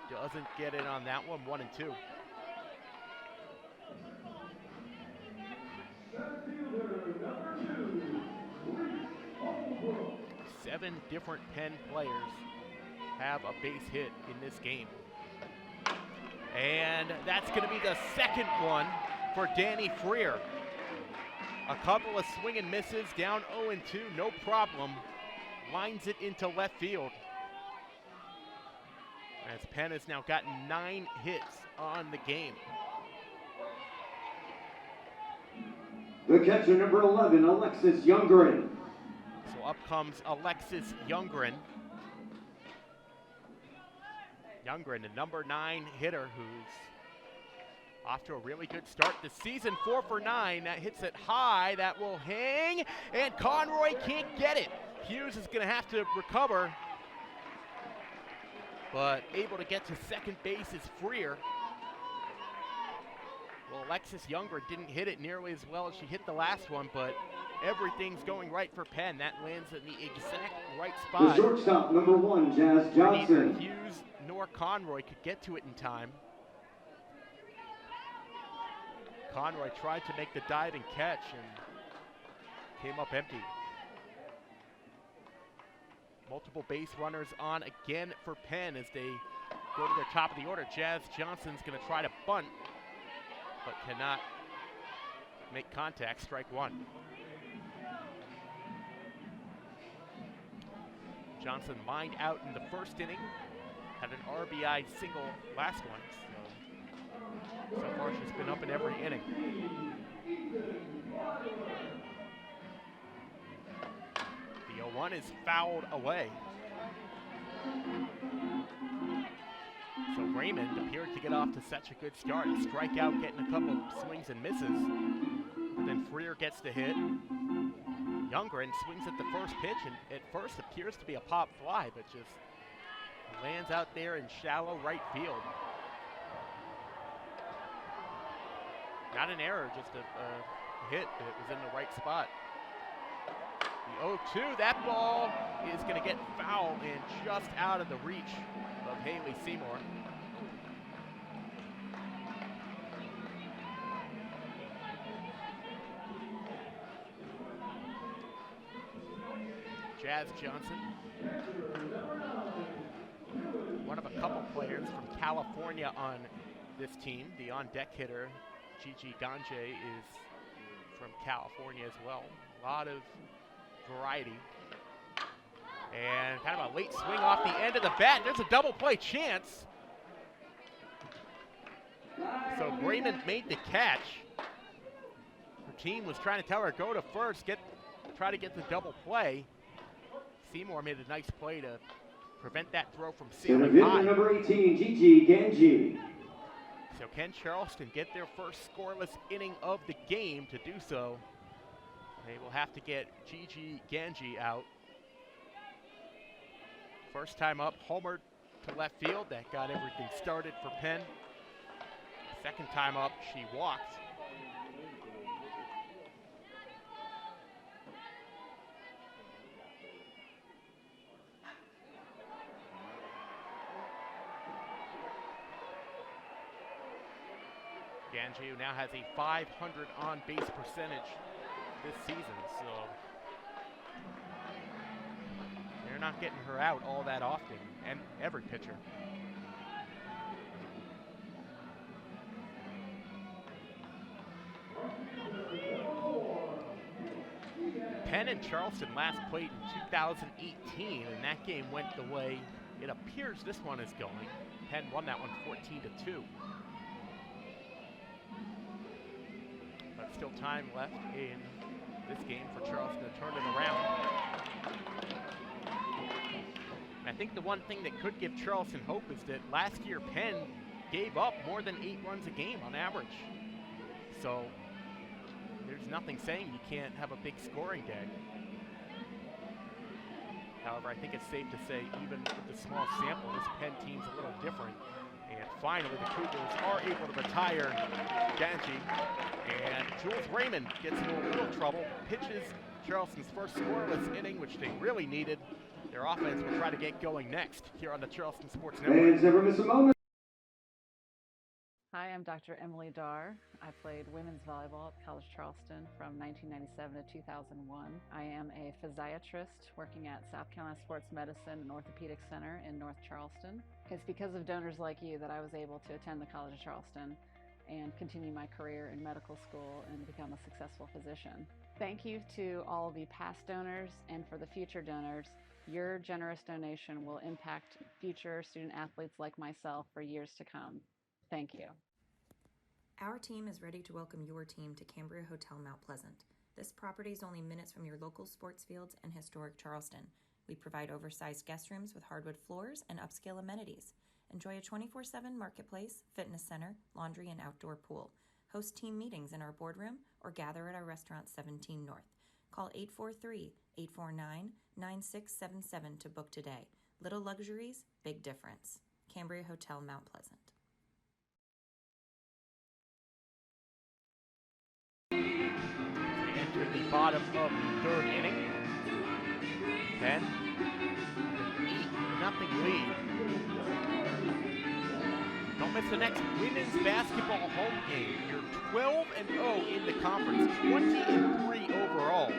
Doesn't get it on that one, 1-2. 7 different Penn players have a base hit in this game. And that's going to be the second one for Danny Freer. A couple of swing and misses, down 0-2, no problem. Lines it into left field. As Penn has now gotten 9 hits on the game. The catcher, number 11, Alexis Youngren. So up comes Alexis Youngren. Youngren, the number 9 hitter who's off to a really good start this season. 4 for 9. That hits it high. That will hang. And Conroy can't get it. Hughes is going to have to recover. But able to get to second base is Freer. Well, Alexis Youngren didn't hit it nearly as well as she hit the last one, but everything's going right for Penn. That lands in the exact right spot. The shortstop, number 1, Jazz Johnson. Neither Hughes nor Conroy could get to it in time. Conroy tried to make the diving catch and came up empty. Multiple base runners on again for Penn as they go to their top of the order. Jazz Johnson's going to try to bunt, but cannot make contact. Strike 1. Johnson lined out in the first inning. Had an RBI single last one. So far she's been up in every inning. The 0-1 is fouled away. So Raymond appeared to get off to such a good start. A strikeout, getting a couple of swings and misses. But then Freer gets the hit. Youngren swings at the first pitch and at first appears to be a pop fly, but just lands out there in shallow right field. Not an error, just a hit that was in the right spot. The 0-2, that ball is going to get foul and just out of the reach of Haley Seymour. Jazz Johnson, one of a couple players from California on this team. The on-deck hitter, Gigi Ganje, is from California as well. A lot of variety. And kind of a late swing off the end of the bat. There's a double play chance. So Raymond made the catch. Her team was trying to tell her, go to first, try to get the double play. Seymour made a nice play to prevent that throw from sailing high. Number 18, Gigi Ganji. So can Charleston get their first scoreless inning of the game? To do so, they will have to get Gigi Ganji out. First time up, homered to left field. That got everything started for Penn. Second time up, she walked. Ganji, who now has a 500 on-base percentage this season, so they're not getting her out all that often, and every pitcher. Penn and Charleston last played in 2018, and that game went the way it appears this one is going. Penn won that one 14-2. But still time left in this game for Charleston to turn it around. I think the one thing that could give Charleston hope is that last year Penn gave up more than 8 runs a game on average. So there's nothing saying you can't have a big scoring day. However, I think it's safe to say even with the small sample, this Penn team's a little different. And finally, the Cougars are able to retire Ganji. And Jules Raymond gets into a little trouble, pitches Charleston's first scoreless inning, which they really needed. Their offense will try to get going next here on the Charleston Sports Network. Fans never miss a moment. Hi, I'm Dr. Emily Darr. I played women's volleyball at College Charleston from 1997 to 2001. I am a physiatrist working at South Carolina Sports Medicine and Orthopedic Center in North Charleston. It's because of donors like you that I was able to attend the College of Charleston and continue my career in medical school and become a successful physician. Thank you to all the past donors, and for the future donors. Your generous donation will impact future student athletes like myself for years to come. Thank you. Our team is ready to welcome your team to Cambria Hotel Mount Pleasant. This property is only minutes from your local sports fields and historic Charleston. We provide oversized guest rooms with hardwood floors and upscale amenities. Enjoy a 24/7 marketplace, fitness center, laundry, and outdoor pool. Host team meetings in our boardroom or gather at our restaurant 17 North. Call 843-849-9677 to book today. Little luxuries, big difference. Cambria Hotel Mount Pleasant. Enter the bottom of the third inning. Penn, 8-0 lead. Don't miss the next women's basketball home game. You're 12-0 in the conference, 20-3 overall.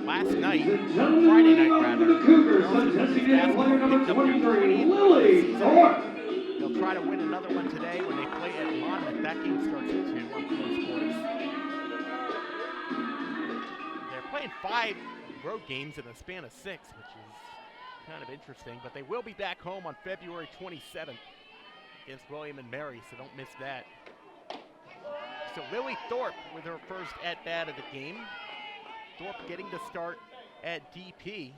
Last night, Friday night rather, Charleston women's basketball picked up their 20th season. They'll try to win another one today when they play at Monmouth. That game starts at 2 on FloSoftball. They're playing 5 road games in a span of 6, which is kind of interesting. But they will be back home on February 27th against William and Mary, so don't miss that. So Lily Thorpe with her first at-bat of the game. Thorpe getting to start at DP.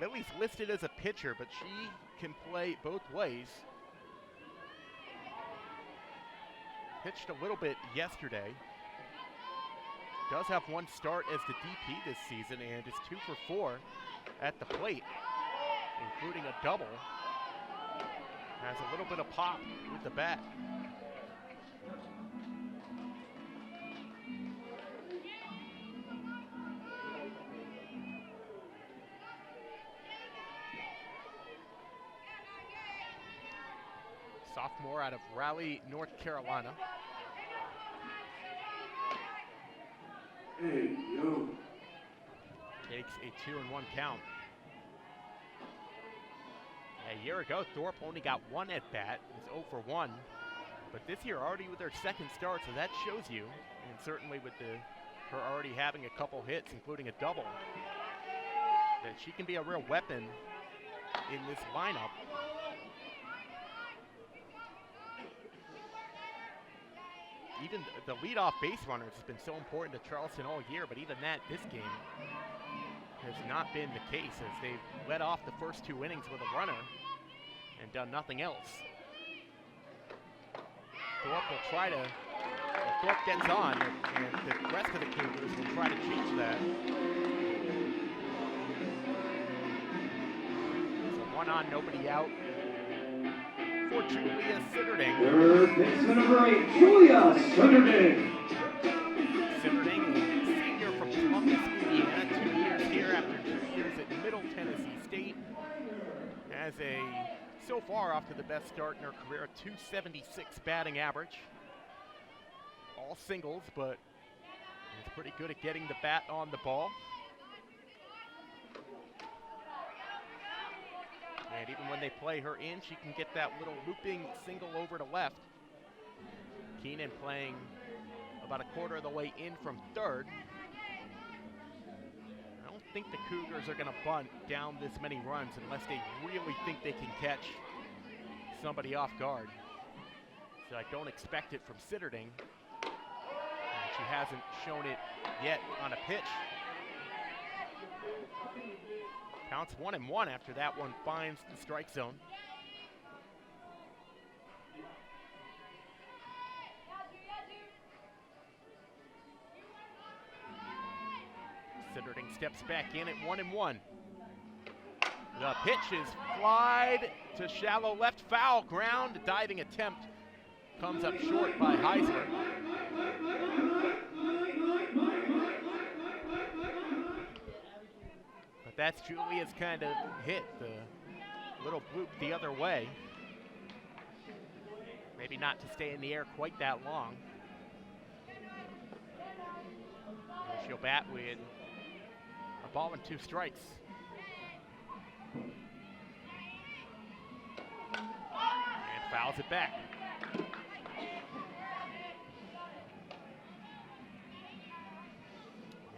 Lily's listed as a pitcher, but she can play both ways. Pitched a little bit yesterday. Does have one start as the DP this season and is 2 for 4 at the plate, including a double. Has a little bit of pop with the bat. Sophomore out of Raleigh, North Carolina. Hey, yo. Takes a 2-1 count. A year ago, Thorpe only got one at bat. It was 0 for 1. But this year, already with her second start, so that shows you, and certainly with her already having a couple hits, including a double, that she can be a real weapon in this lineup. Even the leadoff base runners has been so important to Charleston all year, but even that, this game, has not been the case as they've led off the first 2 innings with a runner and done nothing else. Thorpe will try to, if Thorpe gets on, and the rest of the Cougars will try to change that. So 1 on, nobody out for Julia Sitterding. Third baseman number 8, Julia Sitterding. Sitterding, a senior from Columbus, Indiana, 2 years here after 2 years at Middle Tennessee State. Has so far off to the best start in her career, a .276 batting average. All singles, but is pretty good at getting the bat on the ball. And even when they play her in, she can get that little looping single over to left. Keenan playing about a quarter of the way in from third. I don't think the Cougars are going to bunt down this many runs unless they really think they can catch somebody off guard. So I don't expect it from Sitterding. And she hasn't shown it yet on a pitch. Counts 1-1 after that one finds the strike zone. Sitterding steps back in at 1-1. The pitch is flied to shallow left, foul ground. Diving attempt comes up short by Heisler. But that's Julia's kind of hit, the little bloop the other way. Maybe not to stay in the air quite that long. She'll bat with a ball and 2 strikes. And fouls it back.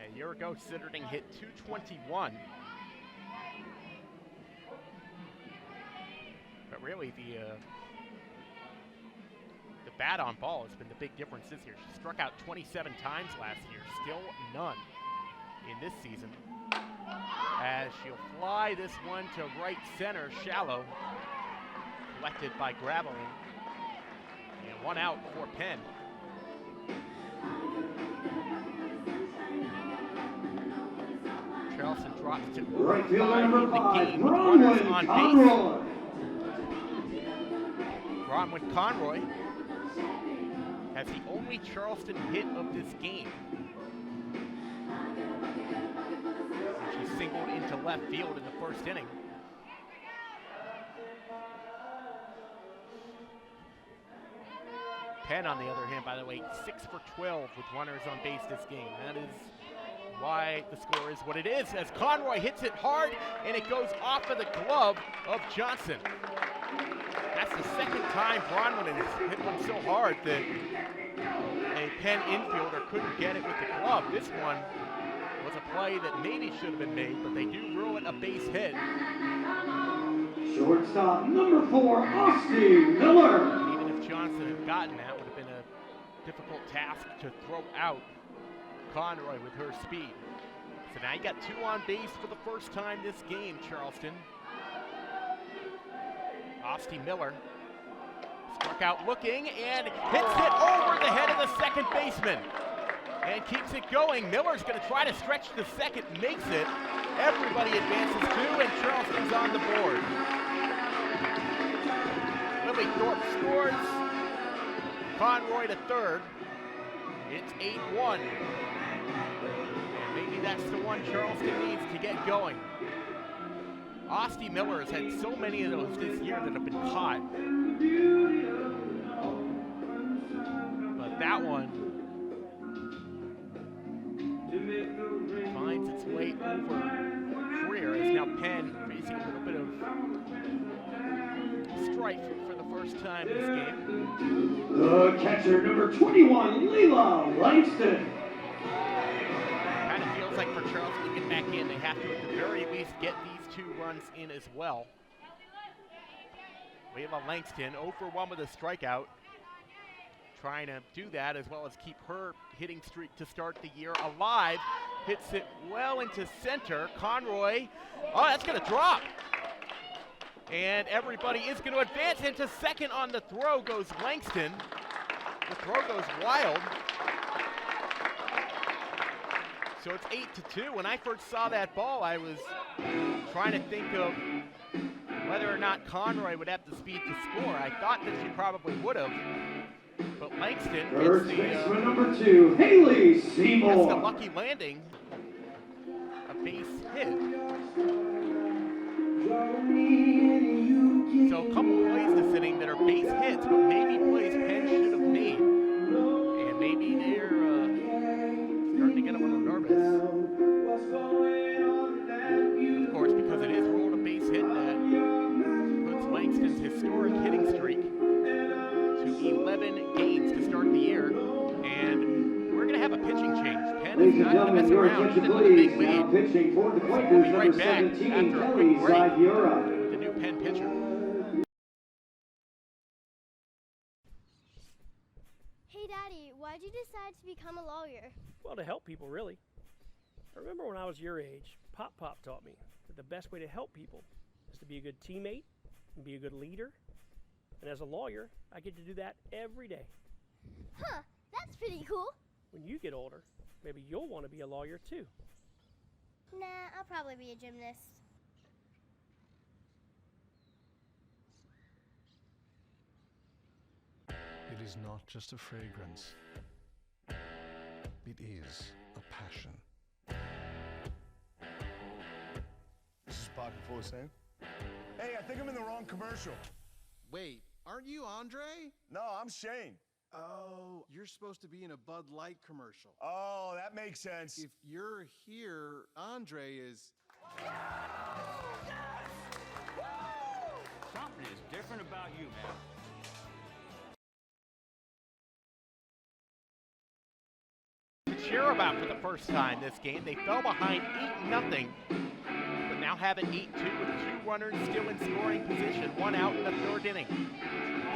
A year ago, Sitterding hit .221. But really, the bat on ball has been the big difference this year. She struck out 27 times last year, still none in this season. As she'll fly this one to right center, shallow, collected by Graveling. And 1 out for Penn. Charleston drops to Right fielder 5 number in the 5, game with runners on Conroy. base. Bronwyn Conroy has the only Charleston hit of this game. She singled into left field in the first inning. Penn, on the other hand, by the way, 6 for 12 with runners on base this game. That is why the score is what it is, as Conroy hits it hard and it goes off of the glove of Johnson. That's the second time Bronwyn has hit one so hard that a Penn infielder couldn't get it with the glove. This one was a play that maybe should have been made, but they do rule it a base hit. Shortstop number 4, Austin Miller. Even if Johnson had gotten that, would have been a difficult task to throw out Conroy with her speed. So now you got 2 on base for the first time this game, Charleston. Austin Miller struck out looking and hits it over the head of the second baseman and keeps it going. Miller's going to try to stretch the second, makes it. Everybody advances 2, and Charleston's on the board. Lily Thorpe scores. Conroy to third. It's 8-1. And maybe that's the one Charleston needs to get going. Austin Miller has had so many of those this year that have been caught. But that one finds its way over Freer, as now Penn facing a little bit of time this game. The catcher, number 21, Leila Langston. Kind of feels like for Charleston to get back in, they have to at the very least get these 2 runs in as well. Leila Langston 0 for 1 with a strikeout. Trying to do that as well as keep her hitting streak to start the year alive. Hits it well into center. Conroy, oh, that's going to drop. And everybody is going to advance into second. On the throw goes Langston. The throw goes wild. So it's 8-2. When I first saw that ball, I was trying to think of whether or not Conroy would have the speed to score. I thought that she probably would have. But Langston First gets baseman number 2, Haley Seymour. Gets the lucky landing. A base hit. So a couple plays this inning that are base hits, but maybe plays Penn should have made. And maybe they're starting to get a little nervous. Of course, because it is ruled a base hit, that puts Langston's historic hitting streak to 11 games to start the year. And we're going to have a pitching change. Penn is not going to mess around even with a big lead. Pitching for the Quakers, We'll be right number back 17, after a Kelly quick break. Zagira. The new Penn pitcher. Hey Daddy, why'd you decide to become a lawyer? Well, to help people, really. I remember when I was your age, Pop taught me that the best way to help people is to be a good teammate and be a good leader. And as a lawyer, I get to do that every day. Huh, that's pretty cool. When you get older, maybe you'll want to be a lawyer too. Nah, I'll probably be a gymnast. It is not just a fragrance. It is a passion. This is Pocket Full of Sand. Hey, I think I'm in the wrong commercial. Wait, aren't you Andre? No, I'm Shane. Oh, you're supposed to be in a Bud Light commercial. Oh, that makes sense. If you're here, Andre is... Something is different about you, man. To cheer about for the first time this game. They fell behind 8-0, but now have it 8-2 with 2 runners still in scoring position, 1 out in the 3rd inning.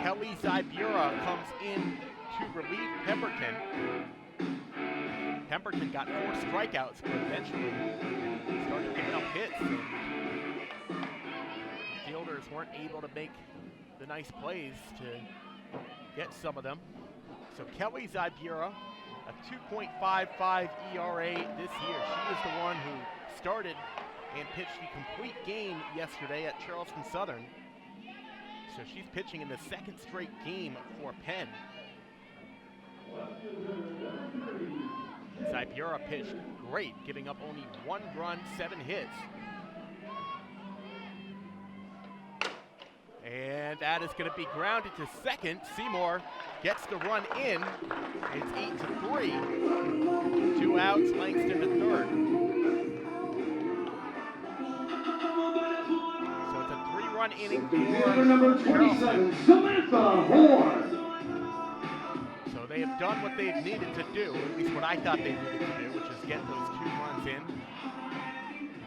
Kelly Zagira comes in to relieve Pemberton. Pemberton got 4 strikeouts, but eventually started picking up hits. And fielders weren't able to make the nice plays to get some of them. So Kelly Zagira, a 2.55 ERA this year. She is the one who started and pitched the complete game yesterday at Charleston Southern. So she's pitching in the 2nd straight game for Penn. Zaibura pitched great, giving up only 1 run, 7 hits. And that is going to be grounded to second. Seymour gets the run in. It's 8-3. 2 outs, Langston to third. So it's a 3-run inning for number 27, Samantha Horn. So they have done what they've needed to do, at least what I thought they needed to do, which is get those 2 runs in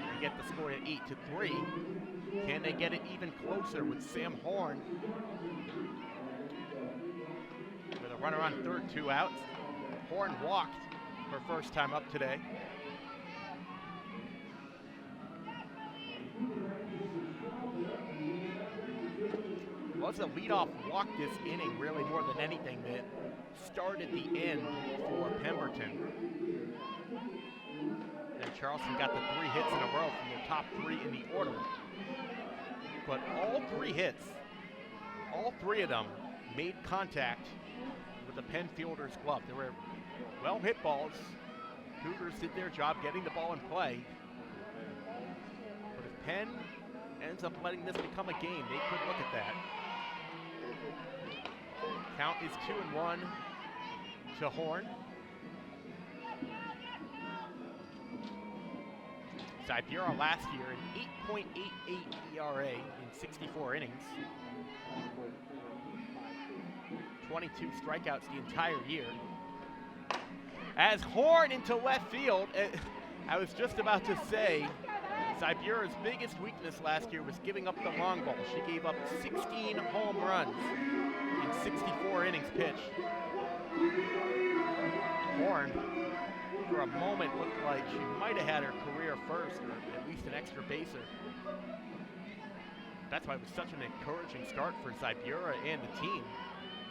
and get the score at 8-3. Can they get it even closer with Sam Horn? With a runner on third, 2 outs. Horn walked her first time up today. Was a leadoff walk this inning, really more than anything, that started the end for Pemberton. And Charleston got the 3 hits in a row from the top 3 in the order. But all 3 hits, all 3 of them made contact with the Penn fielder's glove. They were well hit balls. Cougars did their job getting the ball in play. But if Penn ends up letting this become a game, they could look at that. Count is 2-1 to Horn. Zaibura last year an 8.88 ERA in 64 innings. 22 strikeouts the entire year. As Horn into left field, I was just about to say, Zybura's biggest weakness last year was giving up the long ball. She gave up 16 home runs in 64 innings pitched. Horn, for a moment, looked like she might have had her career first, or at least an extra baser. That's why it was such an encouraging start for Zybura and the team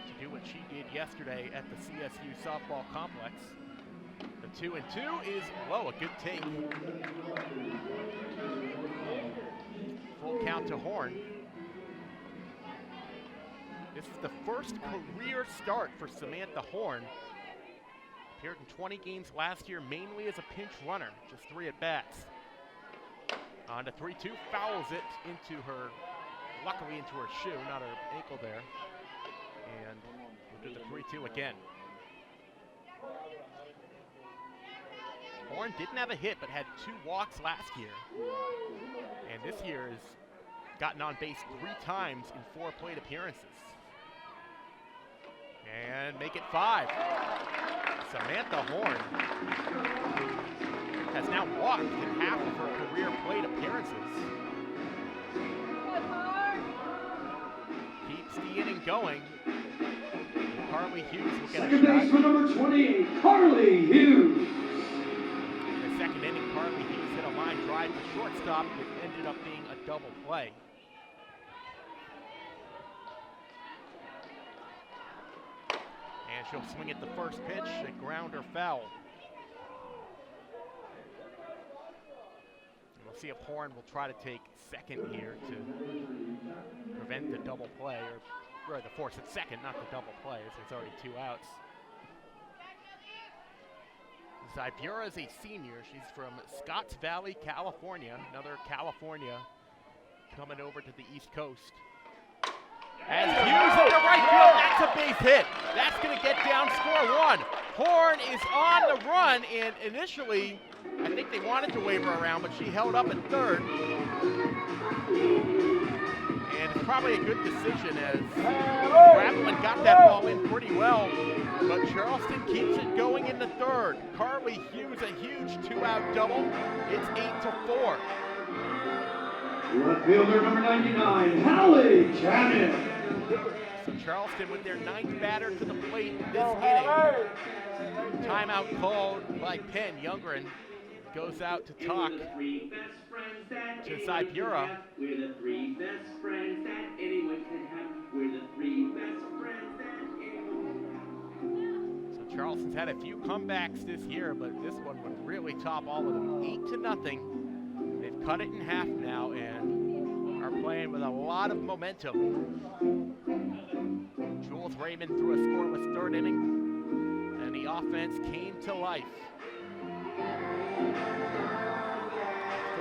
to do what she did yesterday at the CSU softball complex. The 2-2 is low, a good take. Full count to Horn. This is the first career start for Samantha Horn. Appeared in 20 games last year, mainly as a pinch runner, just 3 at-bats. On to 3-2, fouls it into her, luckily into her shoe, not her ankle there. And we'll do the 3-2 again. Horn didn't have a hit, but had 2 walks last year. And this year has gotten on base 3 times in 4 plate appearances. And make it 5. Samantha Horn has now walked in half of her career plate appearances. Keeps the inning going. Carly Hughes will get a shot. Second baseman number 28, Carly Hughes. In the second inning, Carly Hughes hit a line drive to shortstop, which ended up being a double play. And she'll swing at the first pitch, a grounder foul. And we'll see if Horn will try to take second here to prevent the double play, or the force at second, not the double play, as there's already 2 outs. Zybura is a senior. She's from Scotts Valley, California. Another California coming over to the East Coast. As Hughes into right field, that's a base hit. That's going to get down, score 1. Horn is on the run, and initially, I think they wanted to wave her around, but she held up at third. And it's probably a good decision as Gravelin got that ball in pretty well, but Charleston keeps it going in the third. Carly Hughes, a huge 2-out double. It's 8-4. Left fielder number 99, Hallie Cannon. So Charleston with their 9th batter to the plate this inning. Timeout called by Penn. Youngren goes out to talk to Zybura. We're the 3 best friends that anyone can have. We're the 3 best friends that anyone can have. So Charleston's had a few comebacks this year, but this one would really top all of them. 8-0. They've cut it in half now and are playing with a lot of momentum. Jules Raymond threw a scoreless 3rd inning, and the offense came to life.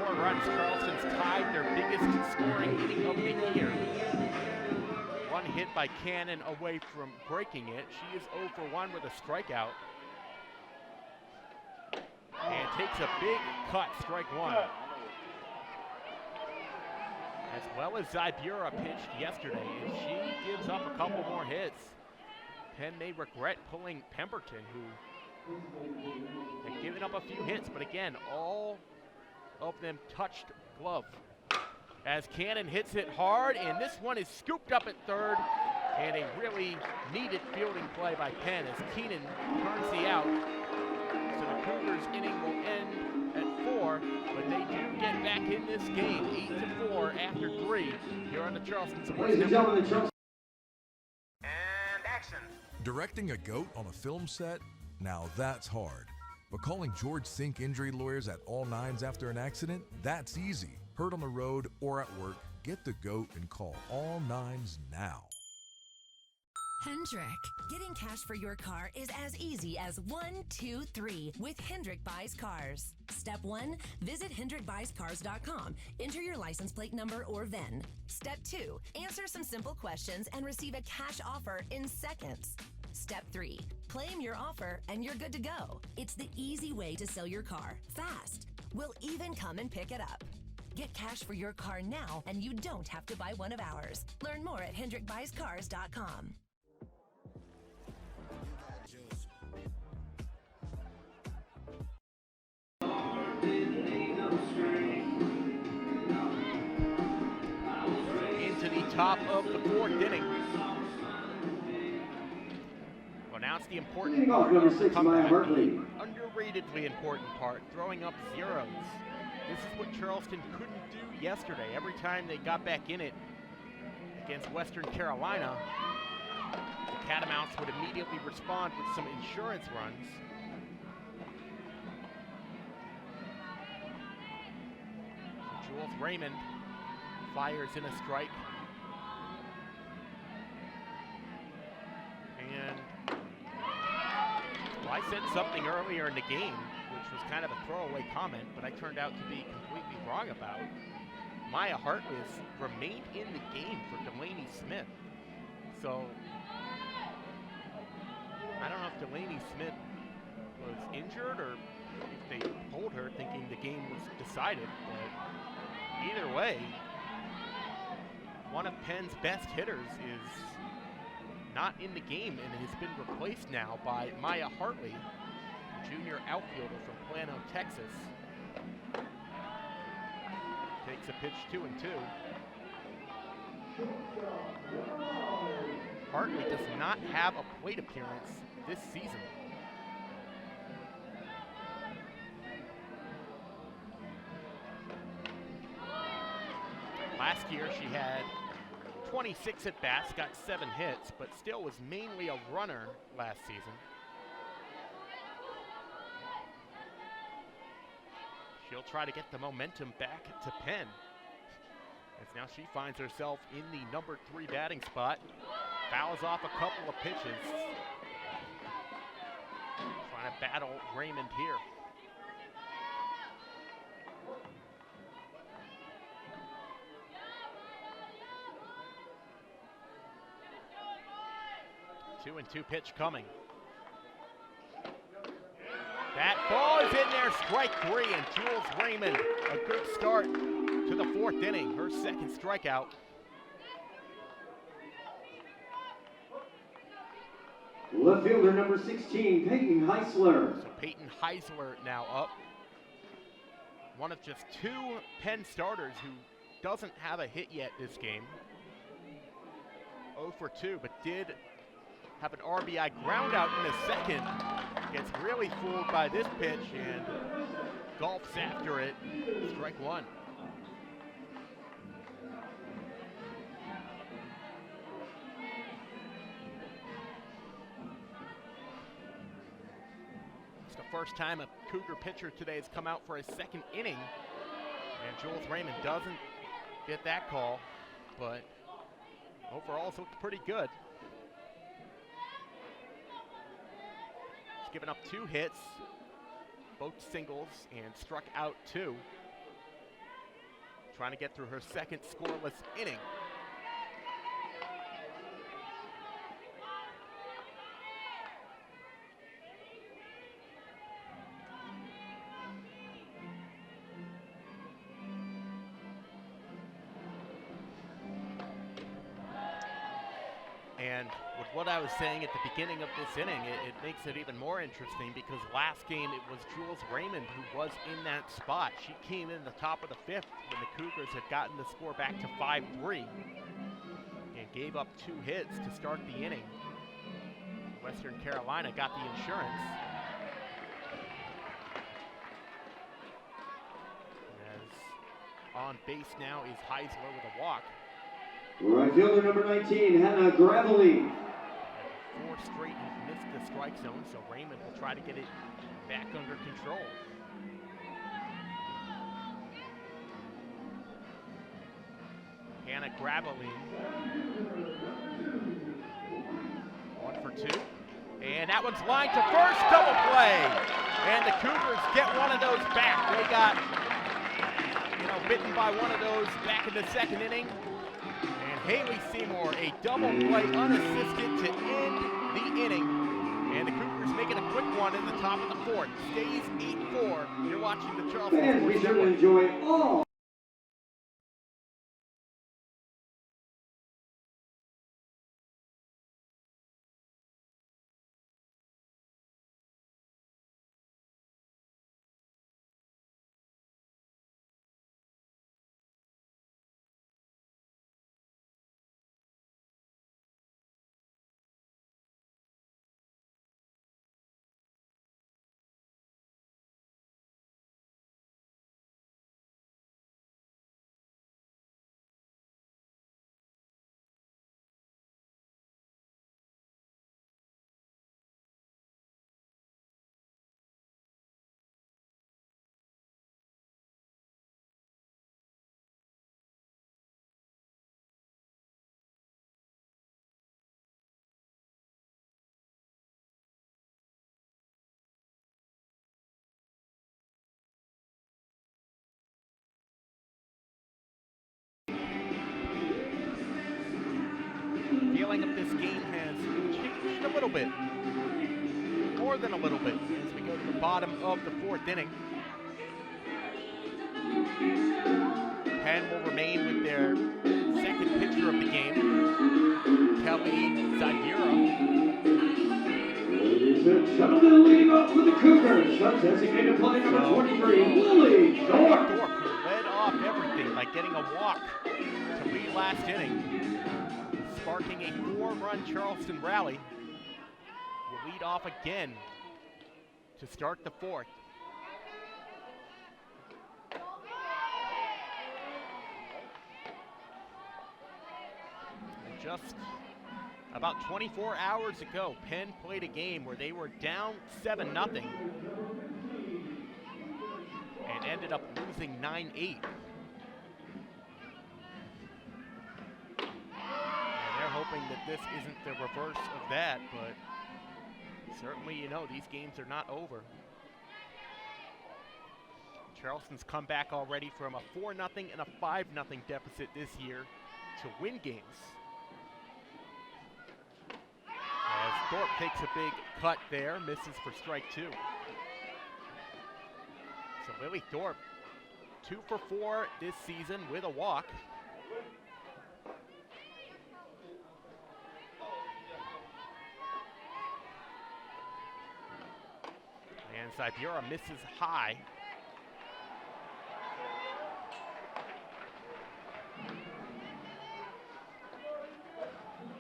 4 runs, Charleston's tied their biggest scoring inning of the year. 1 hit by Cannon away from breaking it. She is 0 for 1 with a strikeout. And takes a big cut, strike 1. As well as Zybura pitched yesterday, and she gives up a couple more hits. Penn may regret pulling Pemberton, who had given up a few hits, but again, all of them touched glove. As Cannon hits it hard, and this one is scooped up at third, and a really needed fielding play by Penn as Keenan turns the out. So the Cougars inning will end at 4, but they do get back in this game, 8-4 after 3 here on the Charleston Sports Network. And action. Directing a goat on a film set? Now that's hard. But calling George Sink Injury Lawyers at all 9s after an accident? That's easy. Hurt on the road or at work, get the GOAT and call all 9s now. Hendrick. Getting cash for your car is as easy as 1, 2, 3 with Hendrick Buys Cars. Step 1, visit HendrickBuysCars.com. Enter your license plate number or VIN. Step 2, answer some simple questions and receive a cash offer in seconds. Step 3, claim your offer and you're good to go. It's the easy way to sell your car, fast. We'll even come and pick it up. Get cash for your car now and you don't have to buy one of ours. Learn more at HendrickBuysCars.com. top of the fourth inning. Well, now it's the important Leading off, part number of the 6, Maya comeback, Hartley. the underratedly important part, throwing up zeros. This is what Charleston couldn't do yesterday. Every time they got back in it against Western Carolina, the Catamounts would immediately respond with some insurance runs. Jules Raymond fires in a strike. And well, I said something earlier in the game, which was kind of a throwaway comment, but I turned out to be completely wrong about. Maya Hartley has remained in the game for Delaney Smith. So I don't know if Delaney Smith was injured or if they pulled her thinking the game was decided, but either way, one of Penn's best hitters is not in the game and has been replaced now by Maya Hartley, junior outfielder from Plano, Texas. Takes a pitch 2-2. Hartley does not have a plate appearance this season. Last year she had 26 at-bats, got 7 hits, but still was mainly a runner last season. She'll try to get the momentum back to Penn, as now she finds herself in the number 3 batting spot. Fouls off a couple of pitches. Trying to battle Raymond here. Two and 2 pitch coming. That ball is in there, strike 3, and Jules Raymond, a good start to the 4th inning, her 2nd strikeout. Left fielder number 16, Peyton Heisler. So Peyton Heisler now up. One of just 2 Penn starters who doesn't have a hit yet this game. 0 for 2, but did have an RBI ground out in the 2nd. Gets really fooled by this pitch and gulps after it. Strike 1. It's the first time a Cougar pitcher today has come out for a 2nd inning. And Jules Raymond doesn't get that call, but overall it's looked pretty good. Given up 2 hits, both singles, and struck out 2. Trying to get through her 2nd scoreless inning. And with what I was saying at the beginning of this inning, it makes it even more interesting because last game it was Jules Raymond who was in that spot. She came in the top of the 5th when the Cougars had gotten the score back to 5-3 and gave up 2 hits to start the inning. Western Carolina got the insurance. As on base now is Heisler with a walk. Right fielder number 19, Hannah Gravely. 4 straight and missed the strike zone, so Raymond will try to get it back under control. Hannah Gravely. 1 for 2. And that one's lined to first, double play. And the Cougars get one of those back. They got, bitten by one of those back in the 2nd inning. Haley Seymour, a double play unassisted to end the inning. And the Cougars making a quick one in the top of the 4th. Stays 8-4. You're watching the Charleston Fans, Sports be sure to Network. enjoy all feeling of this game has changed a little bit. More than a little bit as we go to the bottom of the 4th inning. Penn will remain with their second pitcher of the game, Kelly Zybura. Ladies and gentlemen, leading off with the Cougars, the designated play number 23, Lily Thorpe. Thorpe, who led off everything by getting a walk to lead last inning, sparking a 4-run Charleston rally, will lead off again to start the 4th. And just about 24 hours ago, Penn played a game where they were down 7-0 and ended up losing 9-8. They're hoping that this isn't the reverse of that, but certainly, you know, these games are not over. Charleston's come back already from a 4-0 and a 5-0 deficit this year to win games. As Thorpe takes a big cut there, misses for strike 2. So Lily Thorpe, 2 for 4 this season with a walk. And Zybura misses high.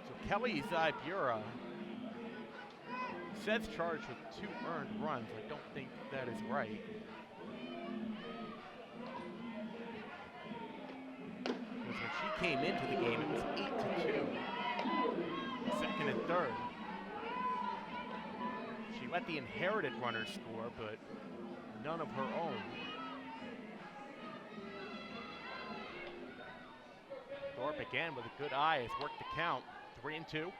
So Kelly Zybura says charged with 2 earned runs. I don't think that is right. Because when she came into the game, it was 8-2. Second and third. She let the inherited runners score, but none of her own. Thorpe again with a good eye has worked the count. 3-2.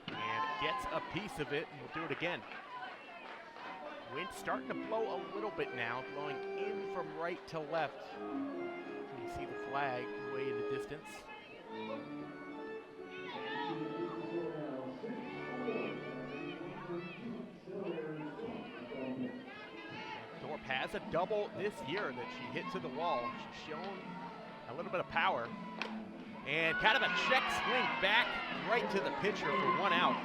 And gets a piece of it, and we'll do it again. Wind starting to blow a little bit now, blowing in from right to left. You see the flag way in the distance. Thorpe has a double this year that she hit to the wall. She's shown a little bit of power. And kind of a check swing back right to the pitcher for 1 out.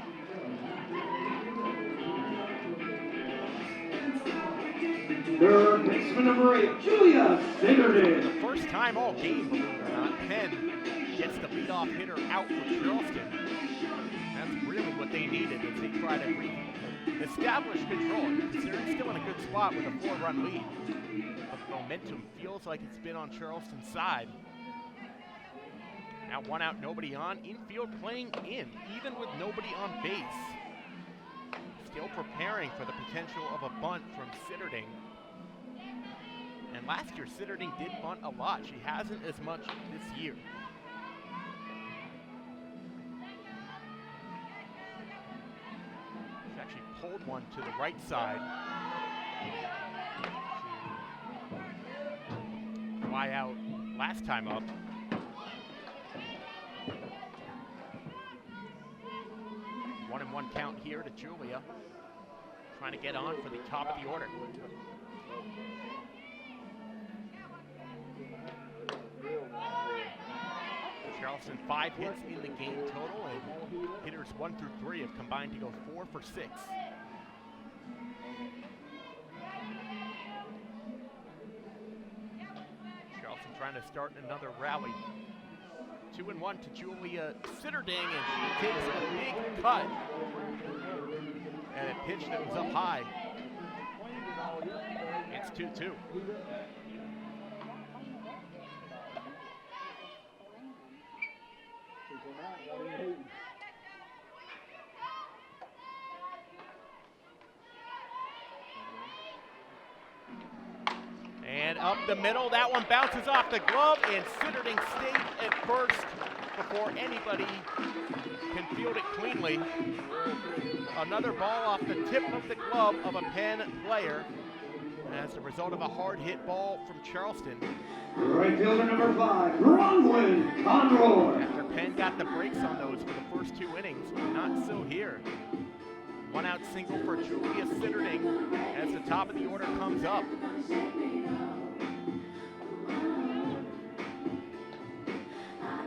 Third baseman number 8, Julia Finderden. For the first time all game, believe it or not, Penn gets the leadoff hitter out for Charleston. That's really what they needed as they try to establish control. Because they're still in a good spot with a 4-run lead. But the momentum feels like it's been on Charleston's side. Now 1 out, nobody on. Infield playing in, even with nobody on base. Still preparing for the potential of a bunt from Sitterding. And last year, Sitterding did bunt a lot. She hasn't as much this year. She actually pulled one to the right side. To fly out last time up. 1-1 count here to Julia. Trying to get on for the top of the order. Charleston 5 hits in the game total, and hitters 1 through 3 have combined to go 4 for 6. Charleston trying to start another rally. 2-1 to Julia Sitterding, and she takes a big cut. And a pitch that was up high. It's 2-2. And up the middle, that one bounces off the glove, and Sitterding stays at first before anybody can field it cleanly. Another ball off the tip of the glove of a Penn player. as a result of a hard hit ball from Charleston. Right fielder number 5, Bronwyn Conroy. After Penn got the brakes on those for the first 2 innings, not so here. 1-out single for Julia Sitterding as the top of the order comes up.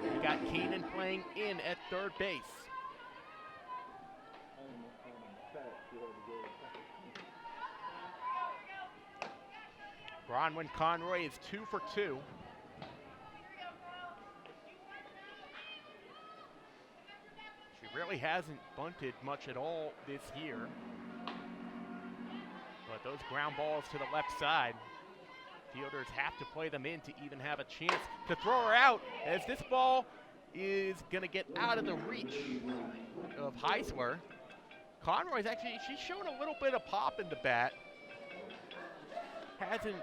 We got Keenan playing in at third base. Bronwyn Conroy is 2 for 2. She really hasn't bunted much at all this year. But those ground balls to the left side, fielders have to play them in to even have a chance to throw her out, as this ball is going to get out of the reach of Heisler. Conroy's actually, she's shown a little bit of pop in the bat. Hasn't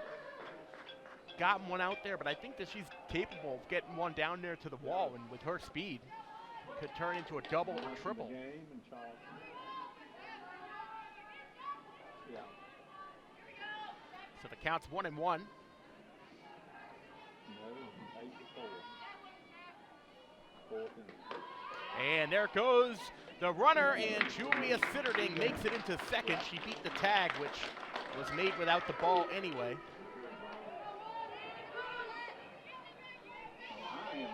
gotten one out there, but I think that she's capable of getting one down there to the wall, and with her speed, could turn into a double or triple. So the count's 1-1. And there goes the runner, and Julia Sitterding makes it into second. She beat the tag, which was made without the ball anyway.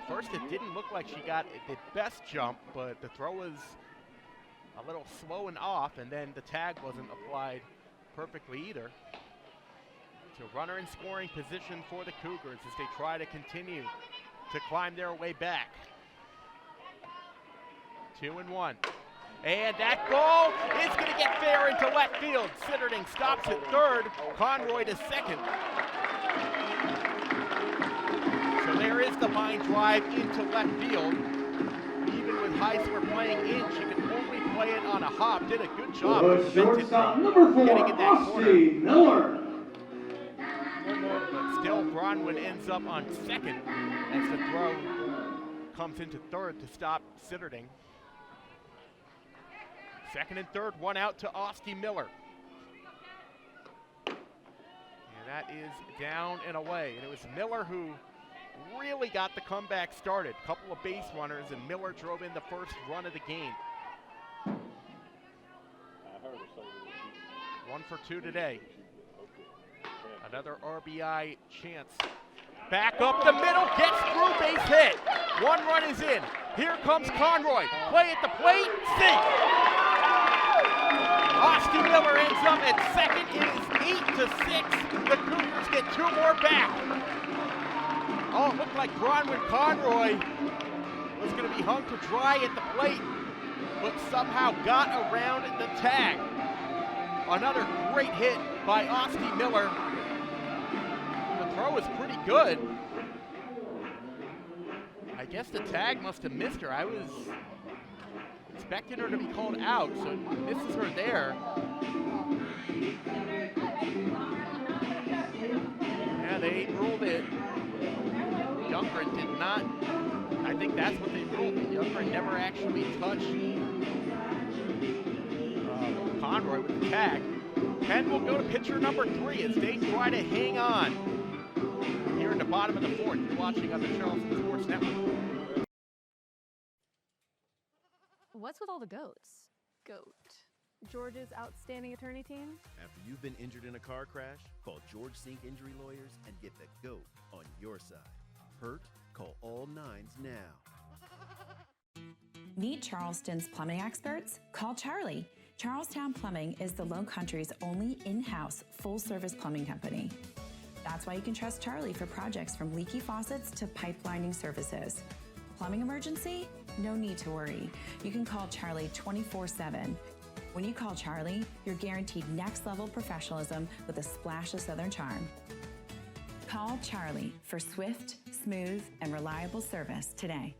First, it didn't look like she got the best jump, but the throw was a little slow and off, and then the tag wasn't applied perfectly either. So runner in scoring position for the Cougars as they try to continue to climb their way back. 2-1. And that ball is going to get fair into left field. Sitterding stops at third, Conroy to second. So there is the line drive into left field. Even with Heisler playing in, she could only play it on a hop. Did a good job of Shortstop number 4, getting in that corner. Austin Miller. But still, Bronwyn ends up on second as the throw comes into third to stop Sitterding. Second and third, 1 out to Austin Miller. And that is down and away. And it was Miller who really got the comeback started. A couple of base runners, and Miller drove in the first run of the game. 1 for 2 today. Another RBI chance. Back up the middle, gets through, base hit. 1 run is in. Here comes Conroy. Play at the plate, see. Austin Miller ends up at second. It is 8-6. The Cougars get 2 more back. Oh, it looked like Bronwyn Conroy was going to be hung to dry at the plate, but somehow got around the tag. Another great hit by Austin Miller. The throw was pretty good. I guess the tag must have missed her. I was expecting her to be called out, so it misses her there. Yeah, they ruled it. Youngren did not. I think that's what they ruled. Youngren never actually touched Conroy with the tag. Penn will go to pitcher number 3 as they try to hang on. Here in the bottom of the 4th, you're watching on the Charleston Sports Network. What's with all the goats? GOAT. George's outstanding attorney team. After you've been injured in a car crash, call George Sink Injury Lawyers and get the GOAT on your side. Hurt? Call all 9s now. Need Charleston's plumbing experts? Call Charlie. Charlestown Plumbing is the Low Country's only in-house full-service plumbing company. That's why you can trust Charlie for projects from leaky faucets to pipelining services. Plumbing emergency? No need to worry. You can call Charlie 24/7. When you call Charlie, you're guaranteed next-level professionalism with a splash of Southern charm. Call Charlie for swift, smooth, and reliable service today.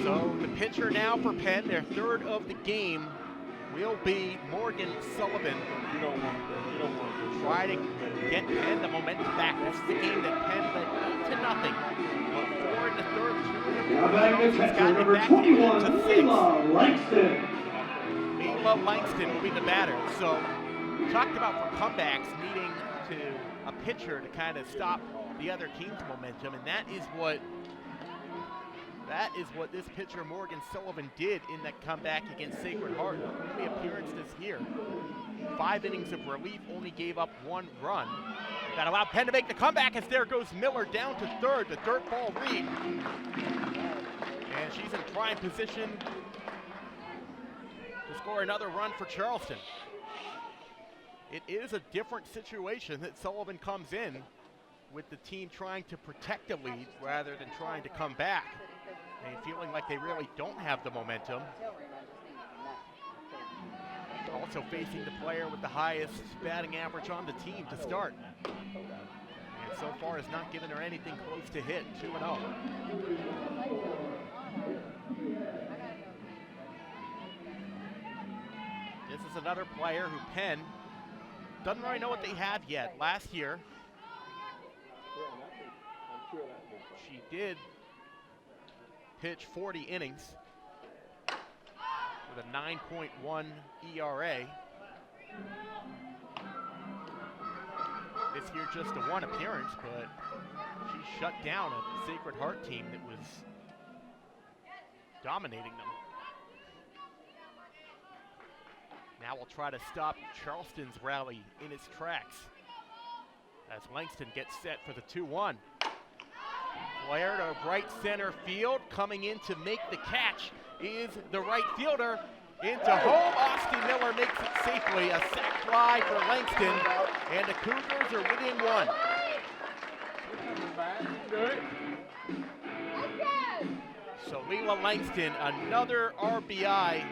So the pitcher now for Penn, their 3rd of the game, will be Morgan Sullivan. You don't want try to get Penn the momentum back. This is the game that Penn led 8-0. But 4 in the third, 2 in the Now fourth. batting the Charleston's catcher, gotten it number back 21, to 6. Leela Langston. Leela Langston will be the batter. So we talked about for comebacks needing to a pitcher to kind of stop the other team's momentum, and that is what this pitcher Morgan Sullivan did in that comeback against Sacred Heart. Only appearance this year. 5 innings of relief, only gave up 1 run. That allowed Penn to make the comeback as there goes Miller down to third, the dirt ball read. And she's in prime position to score another run for Charleston. It is a different situation that Sullivan comes in with the team trying to protect a lead rather than trying to come back and feeling like they really don't have the momentum. Also facing the player with the highest batting average on the team to start. And so far has not given her anything close to hit, 2-0. This is another player who Penn doesn't really know what they have yet. Last year, she did pitch 40 innings with a 9.1 ERA. This year just a 1 appearance, but she shut down a Sacred Heart team that was dominating them. Now we'll try to stop Charleston's rally in its tracks as Langston gets set for the 2-1. Flare to right center field. Coming in to make the catch is the right fielder. Into home, Austin Miller makes it safely. A sac fly for Langston, and the Cougars are within 1. So Leela Langston, another RBI